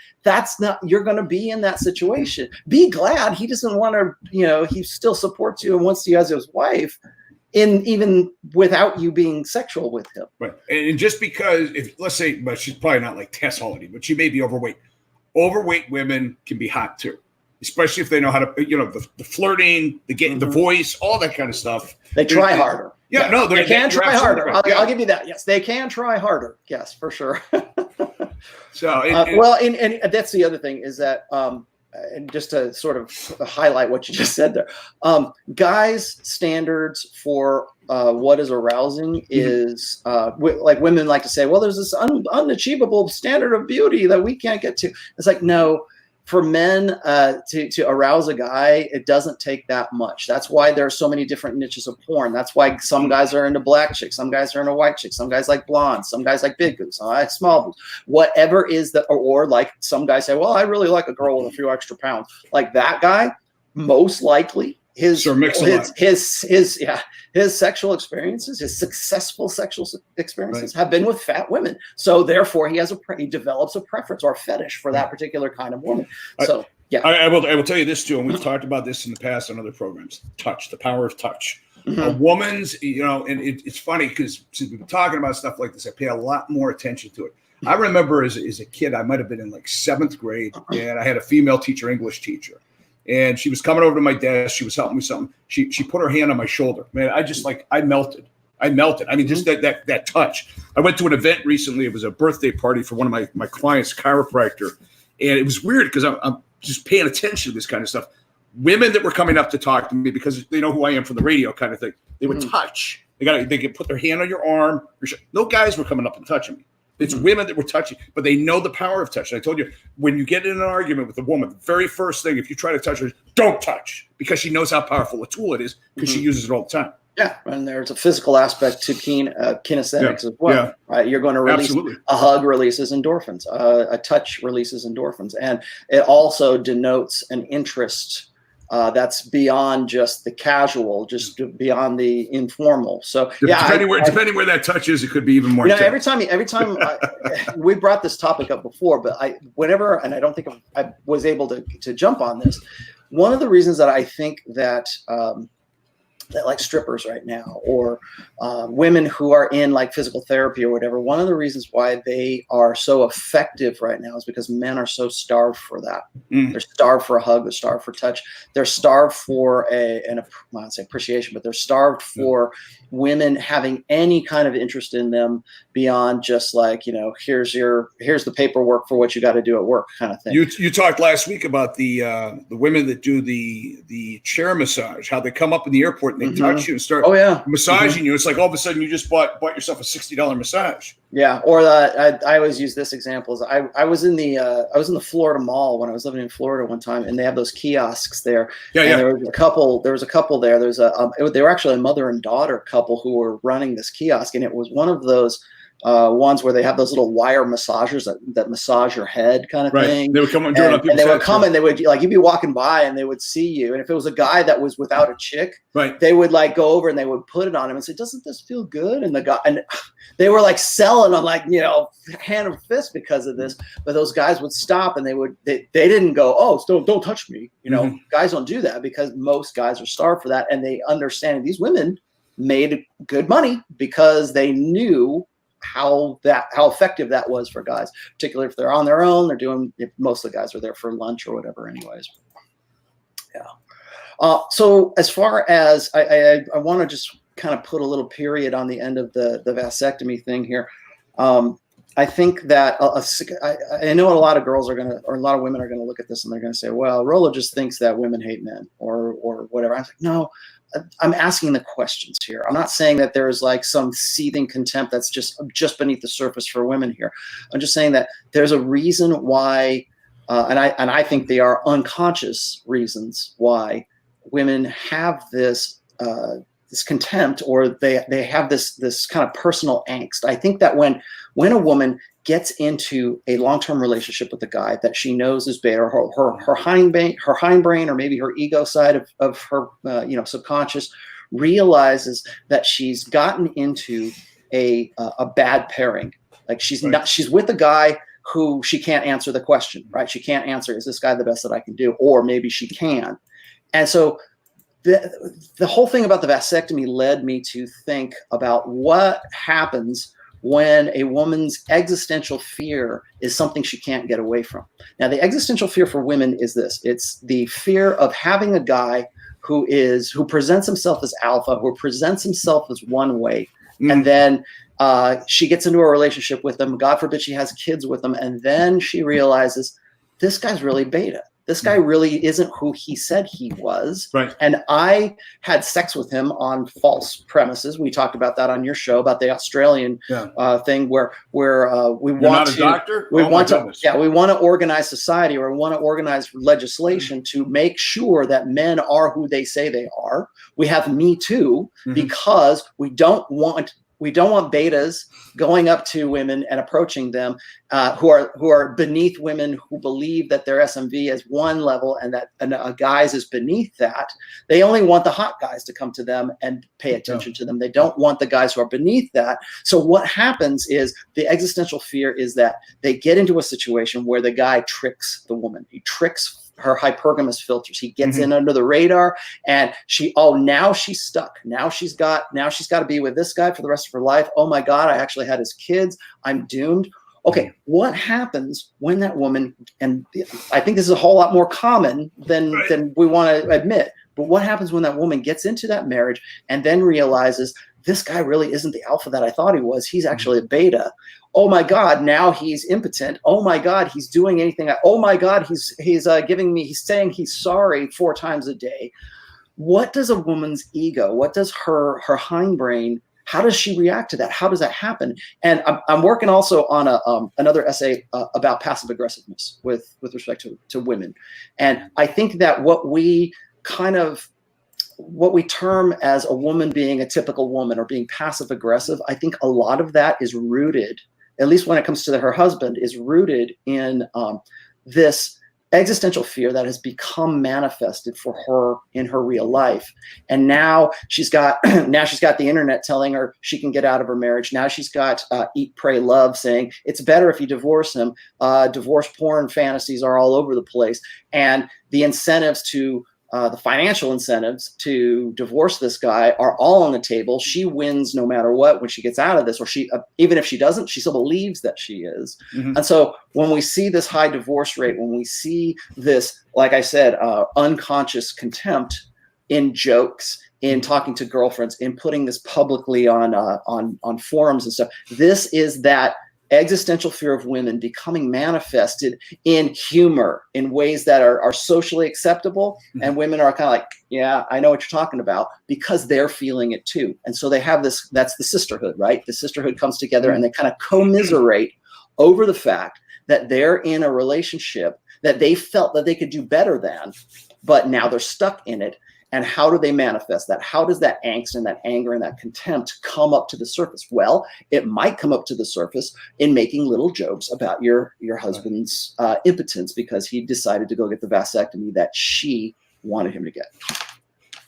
You're going to be in that situation. Be glad he doesn't want to, he still supports you and wants you as his wife, even without you being sexual with him. Right. And just because, let's say, but she's probably not like Tess Holiday, but she may be overweight. Overweight women can be hot too, especially if they know how to, the flirting, the getting the voice, all that kind of stuff. They try harder. Yeah, no, they can try harder. Right. I'll give you that. Yes, they can try harder. Yes, for sure. So, and that's the other thing is that, and just to sort of highlight what you just said there, guys' standards for what is arousing is like women like to say, well, there's this unachievable standard of beauty that we can't get to. It's like, no, for men to arouse a guy, it doesn't take that much. That's why there are so many different niches of porn. That's why some guys are into black chicks, some guys are into white chicks, some guys like blondes, some guys like big boobs, some like small boobs. Whatever is that, or like some guys say, well, I really like a girl with a few extra pounds. Like that guy, most likely his sexual experiences, his successful sexual experiences have been with fat women. So therefore he develops a preference or a fetish for that particular kind of woman. So yeah. I will tell you this too, and we've talked about this in the past on other programs. Touch, the power of touch. A woman's, and it's funny because since we've been talking about stuff like this, I pay a lot more attention to it. I remember as a kid, I might have been in like 7th grade, and I had a female teacher, English teacher. And she was coming over to my desk. She was helping me something. She put her hand on my shoulder. Man, I melted. I mean, just that touch. I went to an event recently. It was a birthday party for one of my clients, chiropractor. And it was weird because I'm just paying attention to this kind of stuff. Women that were coming up to talk to me because they know who I am from the radio kind of thing. They would touch. They could put their hand on your arm. No guys were coming up and touching me. It's women that were touching, but they know the power of touch. And I told you, when you get in an argument with a woman, the very first thing, if you try to touch her, don't touch, because she knows how powerful a tool it is because she uses it all the time. Yeah, and there's a physical aspect to kinesthetics as well. Yeah. Right? You're going to release a hug releases endorphins, a touch releases endorphins, and it also denotes an interest that's beyond just the casual, just beyond the informal. So depending where that touch is, it could be even more. Every time we brought this topic up before, but I don't think I was able to jump on this. One of the reasons that I think that like strippers right now, or women who are in like physical therapy or whatever, one of the reasons why they are so effective right now is because men are so starved for that. They're starved for a hug, they're starved for touch, they're starved for I don't say appreciation, but they're starved for women having any kind of interest in them beyond just like, here's the paperwork for what you got to do at work kind of thing. You talked last week about the women that do the chair massage, how they come up in the airport and they touch you and start massaging you. It's like all of a sudden you just bought yourself a $60 massage. Yeah, or I always use this example. Is I was in the Florida Mall when I was living in Florida one time, and they have those kiosks there. There was a couple there. They were actually a mother and daughter couple who were running this kiosk, and it was one of those ones where they have those little wire massagers that massage your head kind of thing. They would come and do it on people's heads. They would come and they would you'd be walking by and they would see you. And if it was a guy that was without a chick, they would like go over and they would put it on him and say, "Doesn't this feel good?" And the guy, and they were like selling on like, hand and fist because of this. But those guys would stop and they didn't go, "Oh, don't touch me." Guys don't do that because most guys are starved for that. And they understand these women made good money because they knew how effective that was for guys, particularly if they're on their own. Most of the guys are there for lunch or whatever anyways. So as far as I want to just kind of put a little period on the end of the vasectomy thing here. I think that I know a lot of girls or a lot of women are going to look at this and they're going to say, well, Rollo just thinks that women hate men or whatever. I was like, no, I'm asking the questions here. I'm not saying that there's like some seething contempt that's just beneath the surface for women here. I'm just saying that there's a reason why, and I think they are unconscious reasons why women have this contempt, or they have this kind of personal angst. I think that when a woman gets into a long-term relationship with a guy that she knows is bad, or her hindbrain, or maybe her ego side of her subconscious realizes that she's gotten into a bad pairing. Like she's with a guy who she can't answer the question, right? She can't answer, is this guy the best that I can do? Or maybe she can. And so the whole thing about the vasectomy led me to think about what happens when a woman's existential fear is something she can't get away from. Now, the existential fear for women is this. It's the fear of having a guy who presents himself as alpha, who presents himself as one way, and then she gets into a relationship with him. God forbid she has kids with him, and then she realizes this guy's really beta. This guy really isn't who he said he was. Right. And I had sex with him on false premises. We talked about that on your show about the Australian thing where we You're want not to. a doctor? We want to organize society, or we want to organize legislation to make sure that men are who they say they are. We have Me Too because we don't want betas going up to women and approaching them who are beneath women, who believe that their SMV is one level and that a guy's is beneath that. They only want the hot guys to come to them and pay attention to them. They don't want the guys who are beneath that. So what happens is the existential fear is that they get into a situation where the guy tricks the woman. He tricks her hypergamous filters. He gets in under the radar, and now she's stuck. Now she's got to be with this guy for the rest of her life. Oh my God, I actually had his kids. I'm doomed. Okay, what happens when that woman, and I think this is a whole lot more common than we want to admit, but what happens when that woman gets into that marriage and then realizes this guy really isn't the alpha that I thought he was. He's actually a beta. Oh my God, now he's impotent. Oh my God, he's doing anything. Oh my God, he's saying he's sorry 4 times a day. What does a woman's ego, what does her hindbrain, how does she react to that? How does that happen? And I'm working also on another essay about passive aggressiveness with respect to women. And I think that what we term as a woman being a typical woman or being passive aggressive, I think a lot of that is rooted, at least when it comes to her husband, is rooted in this existential fear that has become manifested for her in her real life. And now she's got the internet telling her she can get out of her marriage. Now she's got Eat, Pray, Love saying it's better if you divorce him. Divorce porn fantasies are all over the place. And the incentives the financial incentives to divorce this guy are all on the table. She wins no matter what when she gets out of this, or even if she doesn't, she still believes that she is. And so when we see this high divorce rate, when we see this, like I said, unconscious contempt in jokes, in talking to girlfriends, in putting this publicly on forums and stuff, this is that existential fear of women becoming manifested in humor in ways that are socially acceptable. And women are kind of like, yeah, I know what you're talking about, because they're feeling it too. And so they have this, that's the sisterhood, right? The sisterhood comes together and they kind of commiserate over the fact that they're in a relationship that they felt that they could do better than, but now they're stuck in it. And how do they manifest that? How does that angst and that anger and that contempt come up to the surface? Well, it might come up to the surface in making little jokes about your husband's impotence because he decided to go get the vasectomy that she wanted him to get.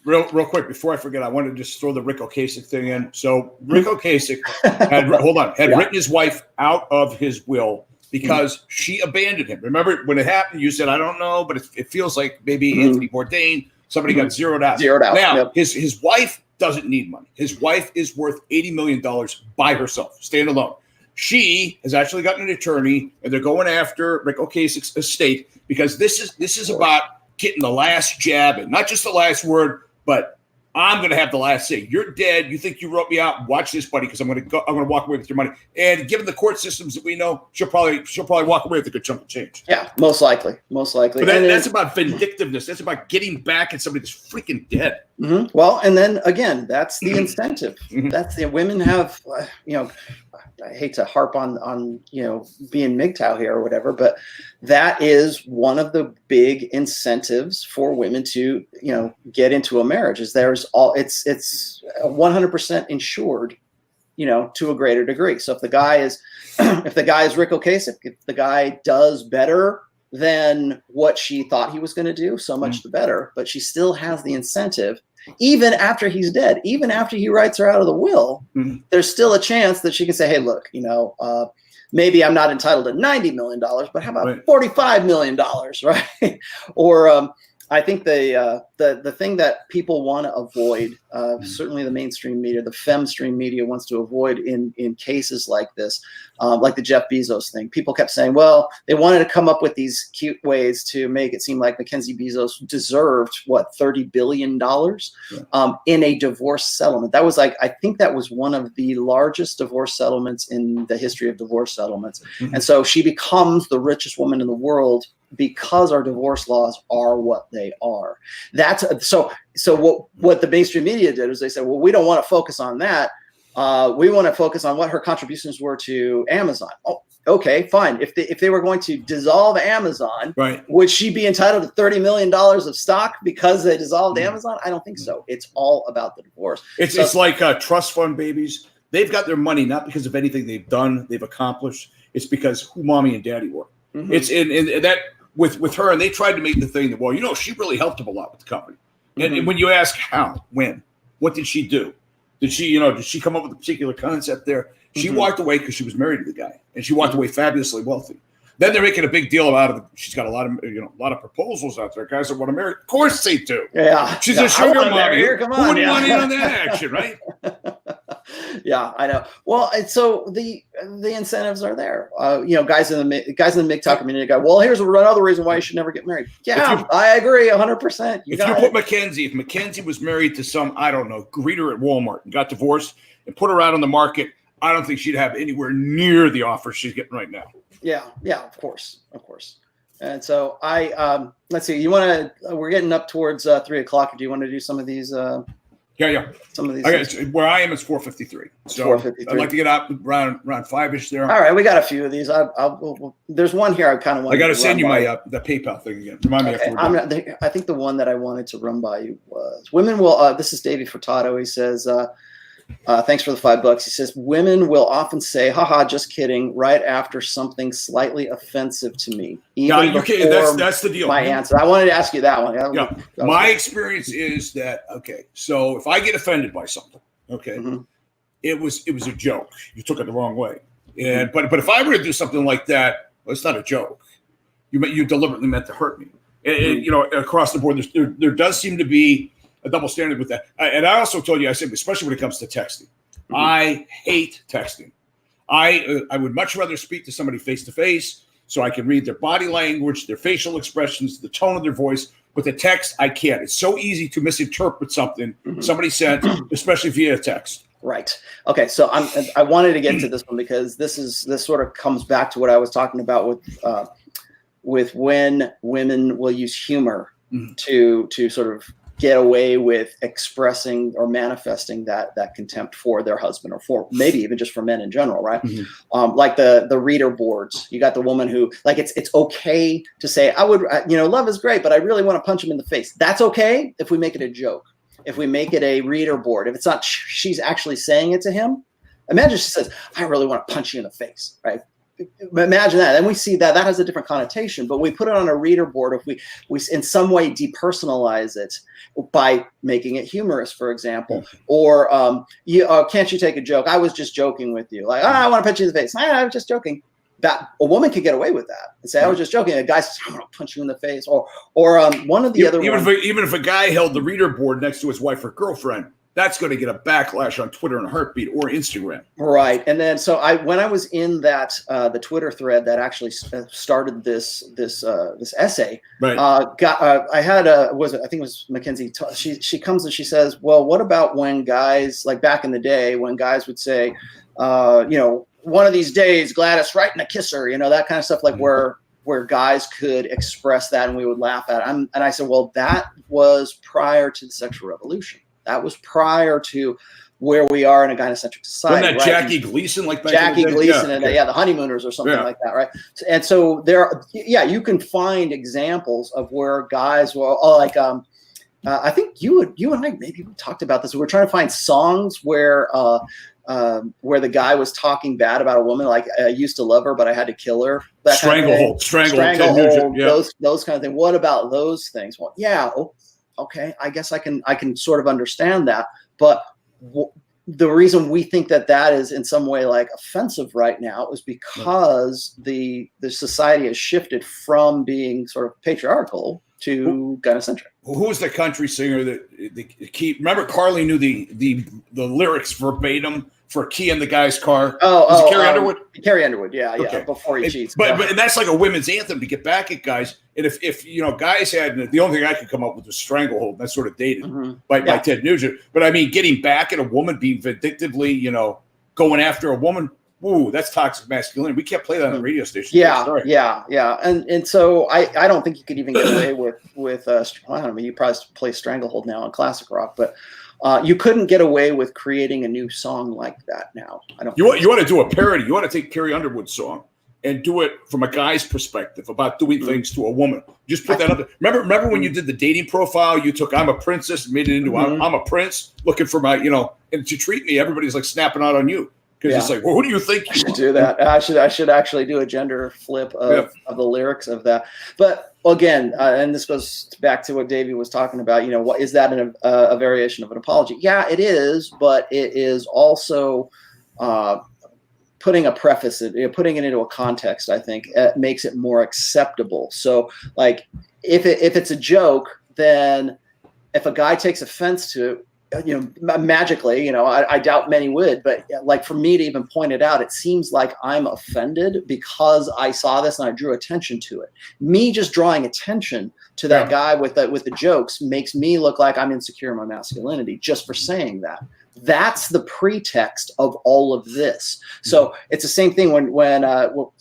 Real quick, before I forget, I wanted to just throw the Rick Ocasek thing in. So Rick Ocasek had written his wife out of his will because she abandoned him. Remember when it happened, you said, I don't know, but it feels like maybe Anthony Bourdain, somebody got zeroed out. Now, his wife doesn't need money. His wife is worth $80 million by herself, standalone. She has actually gotten an attorney, and they're going after Rick Ocasek's estate because this is about getting the last jab and not just the last word, but I'm going to have the last say. You're dead. You think you wrote me out? Watch this, buddy, because I'm going to walk away with your money. And given the court systems that we know, she'll probably walk away with a good chunk of change. Yeah, most likely. But that's about vindictiveness. That's about getting back at somebody that's freaking dead. Well, and then again, that's the incentive. That's the women have, I hate to harp on being MGTOW here or whatever, but that is one of the big incentives for women to get into a marriage. Is it's 100% insured, to a greater degree. So if the guy is Rick Ocasek, if the guy does better than what she thought he was going to do, so much the better. But she still has the incentive. Even after he's dead, even after he writes her out of the will, there's still a chance that she can say, hey, look, maybe I'm not entitled to $90 million, but how about $45 million, right? Or I think the thing that people want to avoid, certainly the mainstream media, the femstream media wants to avoid in cases like this, like the Jeff Bezos thing. People kept saying, well, they wanted to come up with these cute ways to make it seem like Mackenzie Bezos deserved $30 billion in a divorce settlement. That was I think that was one of the largest divorce settlements in the history of divorce settlements. And so she becomes the richest woman in the world because our divorce laws are what they are. That's so what the mainstream media did is they said, well, we don't want to focus on that. We want to focus on what her contributions were to Amazon. Oh, okay, fine. If they were going to dissolve Amazon, would she be entitled to $30 million of stock because they dissolved Amazon? I don't think so. It's all about the divorce. It's like trust fund babies. They've got their money not because of anything they've done, they've accomplished. It's because who mommy and daddy were. It's in that with her, and they tried to make the thing that, well, she really helped him a lot with the company. And when you ask how, when, what did she do? Did she come up with a particular concept there? She walked away because she was married to the guy, and she walked away fabulously wealthy. Then they're making a big deal out of it. She's got a lot of proposals out there. Guys that want to marry. Of course they do. Yeah. She's a sugar mommy. Who wouldn't want in on that action, right? Yeah, I know. Well, and so the incentives are there. Guys in the MGTOW community go, well, here's another reason why you should never get married. Yeah, I agree 100%. If Mackenzie was married to some, I don't know, greeter at Walmart and got divorced and put her out on the market, I don't think she'd have anywhere near the offer she's getting right now. Yeah, of course. And so let's see. We're getting up towards 3:00. Do you want to do some of these? Yeah. Some of these. Where I am is 4:53. So 4:53. I'd like to get out around 5-ish there. All right, we got a few of these. There's one here I kind of want. I got to send you my the PayPal thing again. Remind me after. I think the one that I wanted to run by you was women will. This is David Furtado. He says. Thanks for the $5. He says, women will often say, haha, just kidding, right after something slightly offensive to me. That's the deal. My answer. I wanted to ask you that one. My experience is that, so if I get offended by something, it was a joke. You took it the wrong way. And but if I were to do something like that, well, it's not a joke. You deliberately meant to hurt me. And across the board, there does seem to be a double standard with that. And I also told you, I said, especially when it comes to texting, I hate texting. I would much rather speak to somebody face to face so I can read their body language, their facial expressions, the tone of their voice. But the text, I can't. It's so easy to misinterpret something somebody sent, especially via text. Right. Okay. So I wanted to get to this one because this sort of comes back to what I was talking about with when women will use humor to sort of get away with expressing or manifesting that contempt for their husband, or for maybe even just for men in general, right? Like the reader boards. You got the woman who, like, it's okay to say, I would, love is great, but I really want to punch him in the face. That's okay if we make it a joke. If we make it a reader board, if it's not she's actually saying it to him. Imagine she says, I really want to punch you in the face, right? Imagine that. And we see that has a different connotation, but we put it on a reader board. If we in some way depersonalize it by making it humorous, for example, or can't you take a joke? I was just joking with you. Like, I want to punch you in the face. I was just joking. That a woman could get away with that and say, I was just joking. A guy says, I'm going to punch you in the face. Or one of the other ones. Even if a guy held the reader board next to his wife or girlfriend, that's going to get a backlash on Twitter in a heartbeat, or Instagram. Right. And then, so when I was in that, the Twitter thread that actually started this essay, right. I had I think it was Mackenzie. She comes and she says, well, what about when guys, like back in the day, when guys would say, one of these days, Gladys, writing a kisser, that kind of stuff, like where where guys could express that and we would laugh at it. And I said, well, that was prior to the sexual revolution. That was prior to where we are in a gynocentric society. Wasn't that right? Jackie Gleason, like Jackie Gleason and the Honeymooners or something like that, right? And so there, you can find examples of where guys were like, I think you and I maybe we talked about this. We're trying to find songs where the guy was talking bad about a woman, like I used to love her, but I had to kill her. Stranglehold, those kind of things. What about those things? Well, yeah, okay. I guess I can sort of understand that, but the reason we think that is in some way like offensive right now is because the society has shifted from being sort of patriarchal to gynocentric. Who's the country singer that remember Carly knew the lyrics verbatim for Key in the Guy's Car? Was it Carrie Underwood? Carrie Underwood, yeah, okay. Before he cheats. But and that's like a women's anthem to get back at guys. And if guys had, the only thing I could come up with was Stranglehold. That's sort of dated by Ted Nugent. But I mean, getting back at a woman, being vindictively, going after a woman. Ooh, that's toxic masculinity. We can't play that on the radio station. Yeah. And so I don't think you could even get away with I don't know, you probably play Stranglehold now on classic rock, but you couldn't get away with creating a new song like that now. I don't. You want to do a parody. You want to take Carrie Underwood's song and do it from a guy's perspective about doing things to a woman. Just put that up there. Remember when you did the dating profile? You took "I'm a princess" and made it into "I'm a prince," looking for my, and to treat me, everybody's like snapping out on you. Because it's like, well, who do you think? I should do that. I should actually do a gender flip of the lyrics of that. But again, and this goes back to what Davey was talking about. What is that a variation of an apology? Yeah, it is, but it is also putting a preface, putting it into a context. I think makes it more acceptable. So, like, if it's a joke, then if a guy takes offense to it, magically, I doubt many would, but like for me to even point it out, it seems like I'm offended because I saw this and I drew attention to it. Me just drawing attention to that guy with the jokes makes me look like I'm insecure in my masculinity just for saying that. That's the pretext of all of this. So it's the same thing when what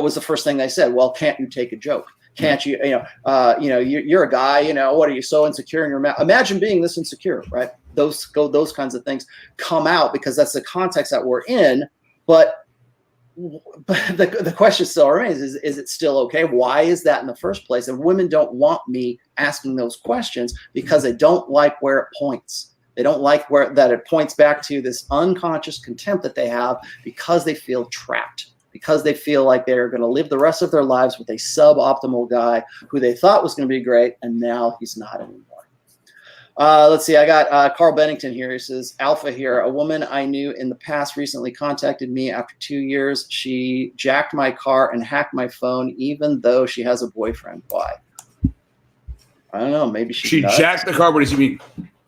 was the first thing they said? Well, can't you take a joke? Can't you, you're a guy, what are you so insecure in your imagine being this insecure, right? Those kinds of things come out because that's the context that we're in. But the question still remains, is it still okay? Why is that in the first place? And women don't want me asking those questions because they don't like where it points. They don't like that it points back to this unconscious contempt that they have because they feel trapped. Because they feel like they're going to live the rest of their lives with a suboptimal guy who they thought was going to be great, and now he's not anymore. Let's see. I got Carl Bennington here. He says, Alpha here. A woman I knew in the past recently contacted me after 2 years. She jacked my car and hacked my phone, even though she has a boyfriend. Why? I don't know. Maybe she jacked the car. What does he mean?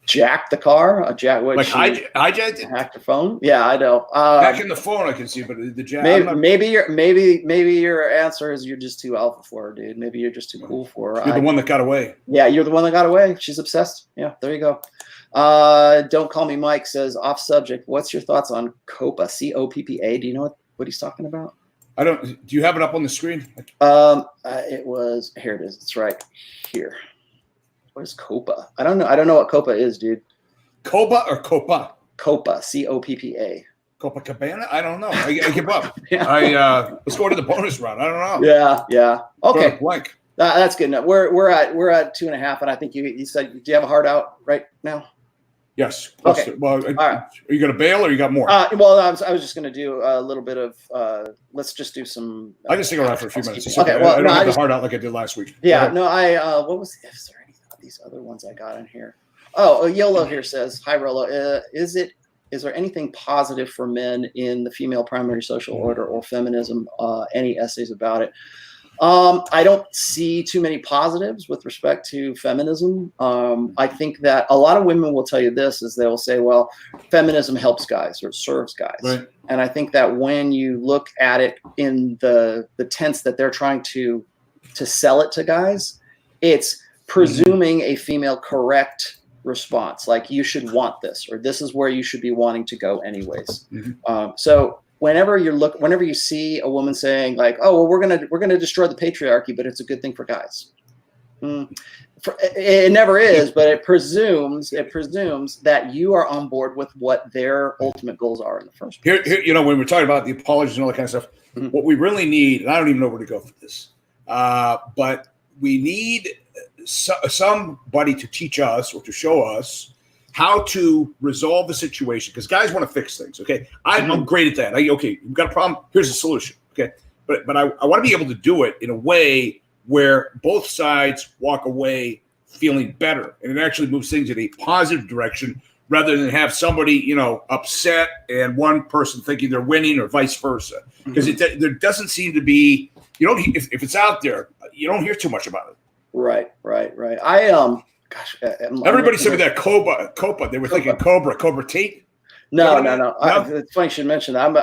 Jacked the car? Hijacked it? Hacked the phone? Yeah, I know. Hacking the phone, I can see, but the jack. Maybe your answer is you're just too alpha for her, dude. Maybe you're just too cool for her. You're the one that got away. Yeah, you're the one that got away. She's obsessed. Yeah, there you go. Don't Call Me Mike says, off subject. What's your thoughts on COPPA? COPPA. Do you know what he's talking about? I don't. Do you have it up on the screen? It was here. It is. It's right here. What is COPPA? I don't know. I don't know what COPPA is, dude. COPPA or COPPA? COPPA. COPPA. Copacabana? I don't know. I give up. Let's go to the bonus round. I don't know. Yeah. Okay. Blank. That's good enough. We're at 2.5, and I think you said, do you have a heart out right now? Yes. Okay. Well, all right. Are you going to bail or you got more? Well, I was just going to do a little bit of. Let's just do some. I can stick around for a few minutes. Okay. Well, I don't have the heart out like I did last week. Yeah. No. What was? Is there any of these other ones I got in here? Oh, Yolo here says, "Hi, Rolo. Is there anything positive for men in the female primary social order or feminism? Any essays about it?" I don't see too many positives with respect to feminism. I think that a lot of women will tell you this, is they will say, well, feminism helps guys or serves guys. Right. And I think that when you look at it in the tense that they're trying to sell it to guys, it's presuming a female correct response. Like, you should want this, or this is where you should be wanting to go anyways. So whenever you see a woman saying like, oh, well, we're gonna destroy the patriarchy, but it's a good thing for guys. It never is, but it presumes that you are on board with what their ultimate goals are in the first place. Here, you know, when we're talking about the apologies and all that kind of stuff, what we really need, and I don't even know where to go for this, but we need somebody to teach us or to show us how to resolve the situation, because guys want to fix things. Okay, I'm great at that. Okay, you've got a problem. Here's a solution. Okay, but I want to be able to do it in a way where both sides walk away feeling better, and it actually moves things in a positive direction, rather than have somebody, you know, upset and one person thinking they're winning, or vice versa. Because there doesn't seem to be, you don't, if it's out there, you don't hear too much about it. Right. Gosh, everybody said with that Copa, they were thinking Cobra Tate. No. It's funny you should mention that.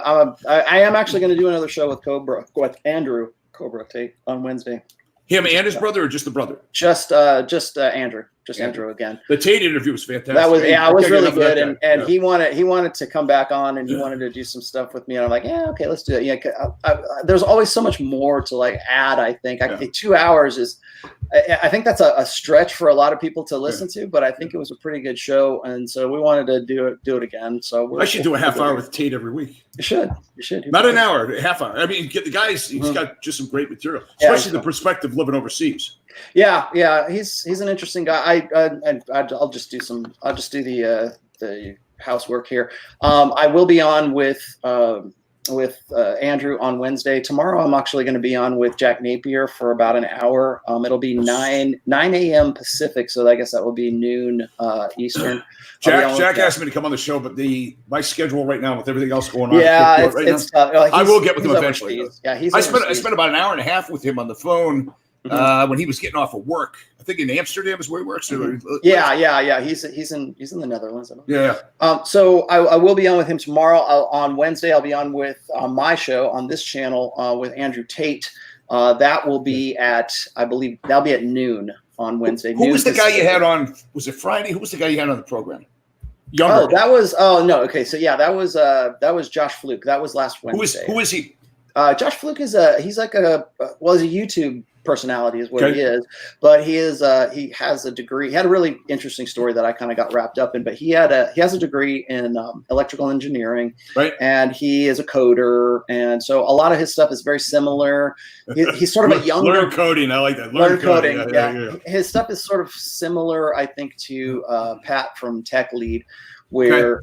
I am actually going to do another show with Andrew Cobra Tate on Wednesday. Him and his brother, or just the brother? Just Andrew. Andrew again. The Tate interview was fantastic. That was, it was really good, and he wanted to come back on, and he wanted to do some stuff with me, and I'm like, yeah, okay, let's do it. Yeah, there's always so much more to like add. I think 2 hours is, I think that's a stretch for a lot of people to listen to, but I think it was a pretty good show, and so we wanted to do it again. So I should do a half hour with Tate every week. You should. Not an hour, a half hour. I mean, get the guys. He's got just some great material, especially the perspective living overseas. Yeah, he's an interesting guy. I'll just do the housework here. I will be on with Andrew on Wednesday. Tomorrow I'm actually going to be on with Jack Napier for about an hour. It'll be 9 a.m. Pacific, so I guess that will be noon Eastern. Jack asked me to come on the show, but my schedule right now with everything else going on. Yeah, it's tough. I will get with him eventually. Yeah, I spent about an hour and a half with him on the phone. When he was getting off of work, I think in Amsterdam is where he works. Yeah. He's in the Netherlands. Yeah. So I will be on with him tomorrow. On Wednesday, I'll be on with my show on this channel with Andrew Tate. That will be I believe that'll be at noon on Wednesday. Who was the guy you had on? Was it Friday? Who was the guy you had on the program? Younger. That was. Oh no. Okay. So yeah, that was Josh Fluke. That was last Wednesday. Who is he? Josh Fluke he's a YouTube personality is what he is, but he has a degree. He had a really interesting story that I kind of got wrapped up in, but he has a degree in electrical engineering, right? And he is a coder, and so a lot of his stuff is very similar. He's sort of a younger learn coding. I like that. Learn coding. Yeah. His stuff is sort of similar, I think, to Pat from Tech Lead, where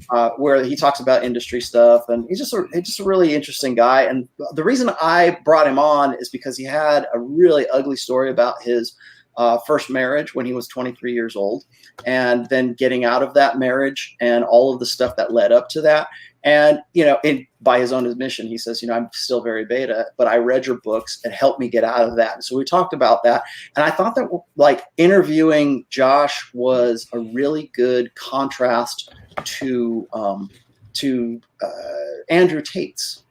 he talks about industry stuff, and he's just a really interesting guy. And the reason I brought him on is because he had a really ugly story about his first marriage when he was 23 years old, and then getting out of that marriage and all of the stuff that led up to that. And, by his own admission, he says, I'm still very beta, but I read your books and helped me get out of that. And so we talked about that. And I thought that like interviewing Josh was a really good contrast to Andrew Tate's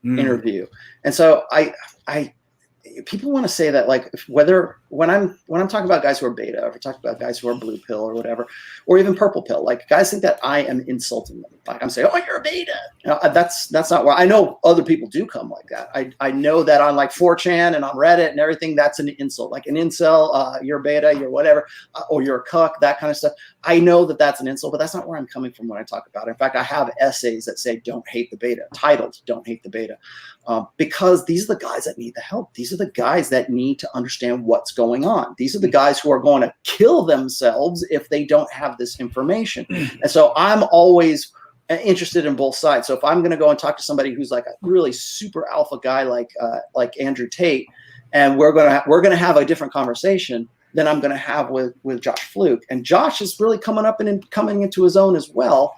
interview. And so I people want to say that like when I'm talking about guys who are beta, or talking about guys who are blue pill or whatever, or even purple pill, like guys think that I am insulting them. Like I'm saying, oh, you're a beta. That's not why. I know other people do come like that. I know that on like 4chan and on Reddit and everything, that's an insult. Like an incel, you're beta, you're whatever, or you're a cuck, that kind of stuff. I know that that's an insult, but that's not where I'm coming from when I talk about it. In fact, I have essays that say don't hate the beta, titled Don't Hate the Beta, because these are the guys that need the help. These are the guys that need to understand what's going on. These are the guys who are going to kill themselves if they don't have this information. And so I'm always interested in both sides. So if I'm going to go and talk to somebody who's like a really super alpha guy like Andrew Tate, and we're going to have a different conversation than I'm going to have with Josh Fluke. And Josh is really coming into his own as well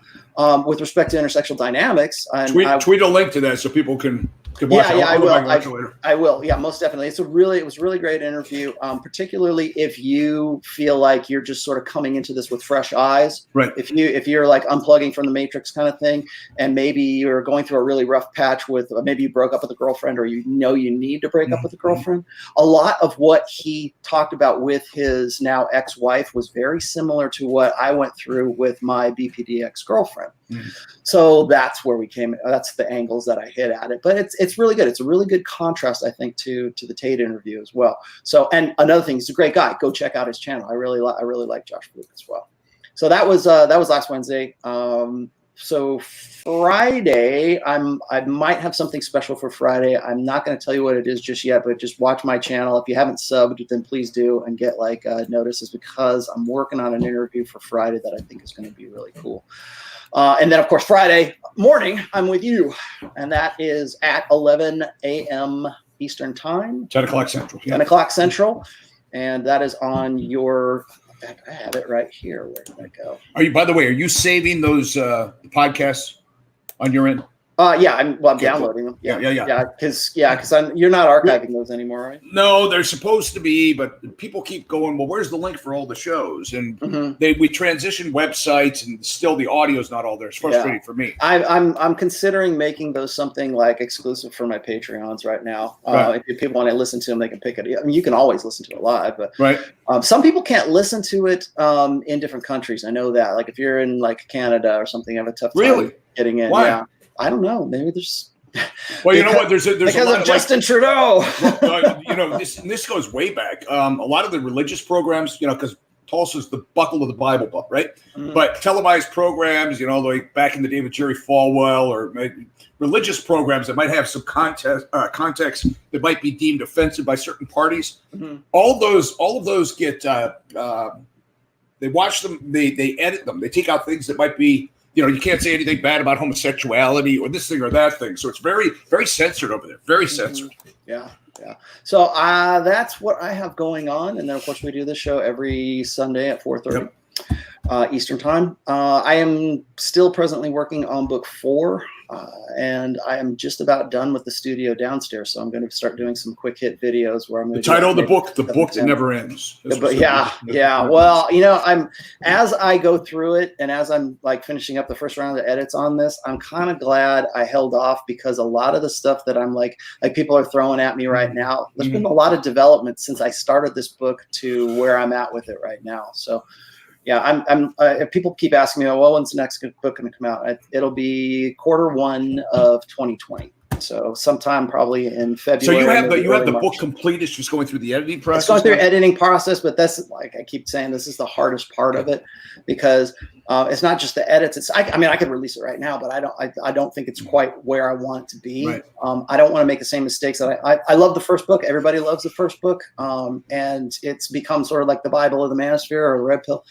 with respect to intersexual dynamics. And tweet a link to that so people can Good watch. Yeah, I will. Watch it later. I will. Yeah, most definitely. It was a really great interview. Particularly if you feel like you're just sort of coming into this with fresh eyes. Right. If you're like unplugging from the matrix kind of thing, and maybe you're going through a really rough patch with, maybe you broke up with a girlfriend, or you need to break up with a girlfriend. A lot of what he talked about with his now ex-wife was very similar to what I went through with my BPD ex-girlfriend. So that's where we came. That's the angles that I hit at it. But it's really good. It's a really good contrast, I think, to the Tate interview as well. So, and another thing, he's a great guy. Go check out his channel. I really like Josh Bluth as well. So that was last Wednesday. So Friday, I might have something special for Friday. I'm not going to tell you what it is just yet, but just watch my channel. If you haven't subbed, then please do, and get like notices, because I'm working on an interview for Friday that I think is going to be really cool. And then, of course, Friday morning, I'm with you, and that is at 11 a.m. Eastern Time. 10 o'clock Central. 10 o'clock Central, and that is on your. I have it right here. Where did that go? By the way, are you saving those podcasts on your end? Yeah, I'm downloading them. Yeah, because you're not archiving those anymore, right? No, they're supposed to be, but people keep going, well, where's the link for all the shows? And we transition websites, and still the audio is not all there. It's frustrating for me. I'm considering making those something like exclusive for my Patreons right now. If people want to listen to them, they can pick it. I mean, you can always listen to it live, but some people can't listen to it in different countries. I know that. Like if you're in like Canada or something, you have a tough time getting in. Why? Yeah. I don't know. Maybe there's. Well, you know what? There's because a lot of Justin Trudeau. This goes way back. A lot of the religious programs, because Tulsa's the buckle of the Bible, right? But televised programs, like back in the day with Jerry Falwell, or religious programs that might have some context that might be deemed offensive by certain parties. All of those get. They watch them. They edit them. They take out things that might be. You can't say anything bad about homosexuality or this thing or that thing. So it's very, very censored over there. Very censored. Yeah. So that's what I have going on. And then, of course, we do this show every Sunday at 4:30 Eastern Time. I am still presently working on book 4. And I am just about done with the studio downstairs, so I'm going to start doing some quick hit videos where I'm going to title of the book that never ends. But well, I'm as I go through it, and as I'm like finishing up the first round of edits on this, I'm kind of glad I held off, because a lot of the stuff that I'm like people are throwing at me right now, there's been a lot of development since I started this book to where I'm at with it right now. So. Yeah, if people keep asking me, well, when's the next book going to come out? It'll be Q1 of 2020. So sometime probably in February. So you have the book complete. It's just going through the editing process. It's going through editing process, but that's like I keep saying, this is the hardest part of it, because it's not just the edits. I could release it right now, but I don't think it's quite where I want it to be. Right. I don't want to make the same mistakes that I love the first book. Everybody loves the first book, and it's become sort of like the Bible of the Manosphere or the Red Pill.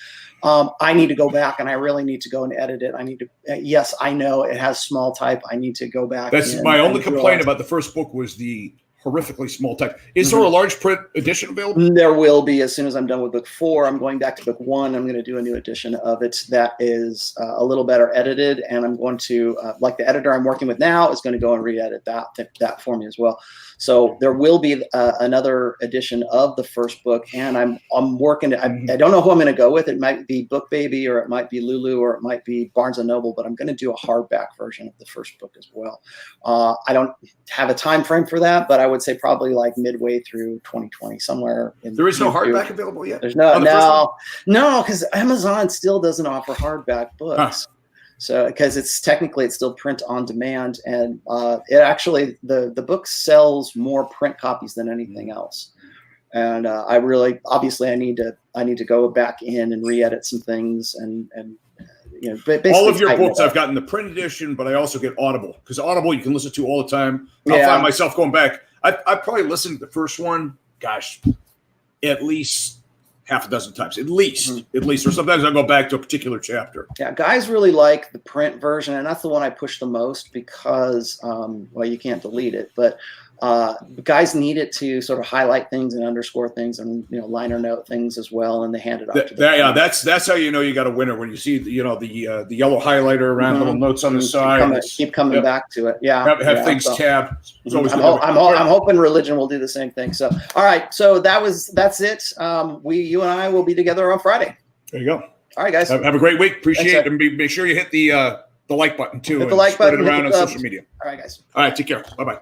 I need to go back, and I really need to go and edit it. I need to. Yes, I know it has small type. I need to go back. That's my only complaint about the first book, was the horrifically small type. Is there a large print edition available? There will be. As soon as I'm done with book 4, I'm going back to book 1. I'm going to do a new edition of it that is a little better edited, and I'm going to like the editor I'm working with now is going to go and re-edit that for me as well. So there will be another edition of the first book, and I'm working. I don't know who I'm going to go with. It might be Book Baby, or it might be Lulu, or it might be Barnes and Noble. But I'm going to do a hardback version of the first book as well. I don't have a time frame for that, but I would say probably like midway through 2020, somewhere. There is no hardback available yet. There's no, because Amazon still doesn't offer hardback books. So, because it's still print on demand, and it actually the book sells more print copies than anything else. And I need to go back in and re-edit some things, and all of your books I've gotten the print edition, but I also get Audible, because Audible you can listen to all the time. I'll find myself going back. I probably listened to the first one, at least half a dozen times, at least, or sometimes I go back to a particular chapter. Yeah, guys really like the print version, and that's the one I push the most, because you can't delete it, but guys need it to sort of highlight things and underscore things and, you know, liner note things as well. And they hand it off to them. Yeah, that's how you know you got a winner, when you see the yellow highlighter around, little notes on the side. Keep coming back to it. Yeah. Have things tabbed. It's always I'm hoping religion will do the same thing. So, all right. So that's it. You and I will be together on Friday. There you go. All right, guys. Have a great week. Appreciate it. And make sure you hit the like button too. Hit the like button. Spread it around on social media. All right, guys. All right. Take care. Bye-bye.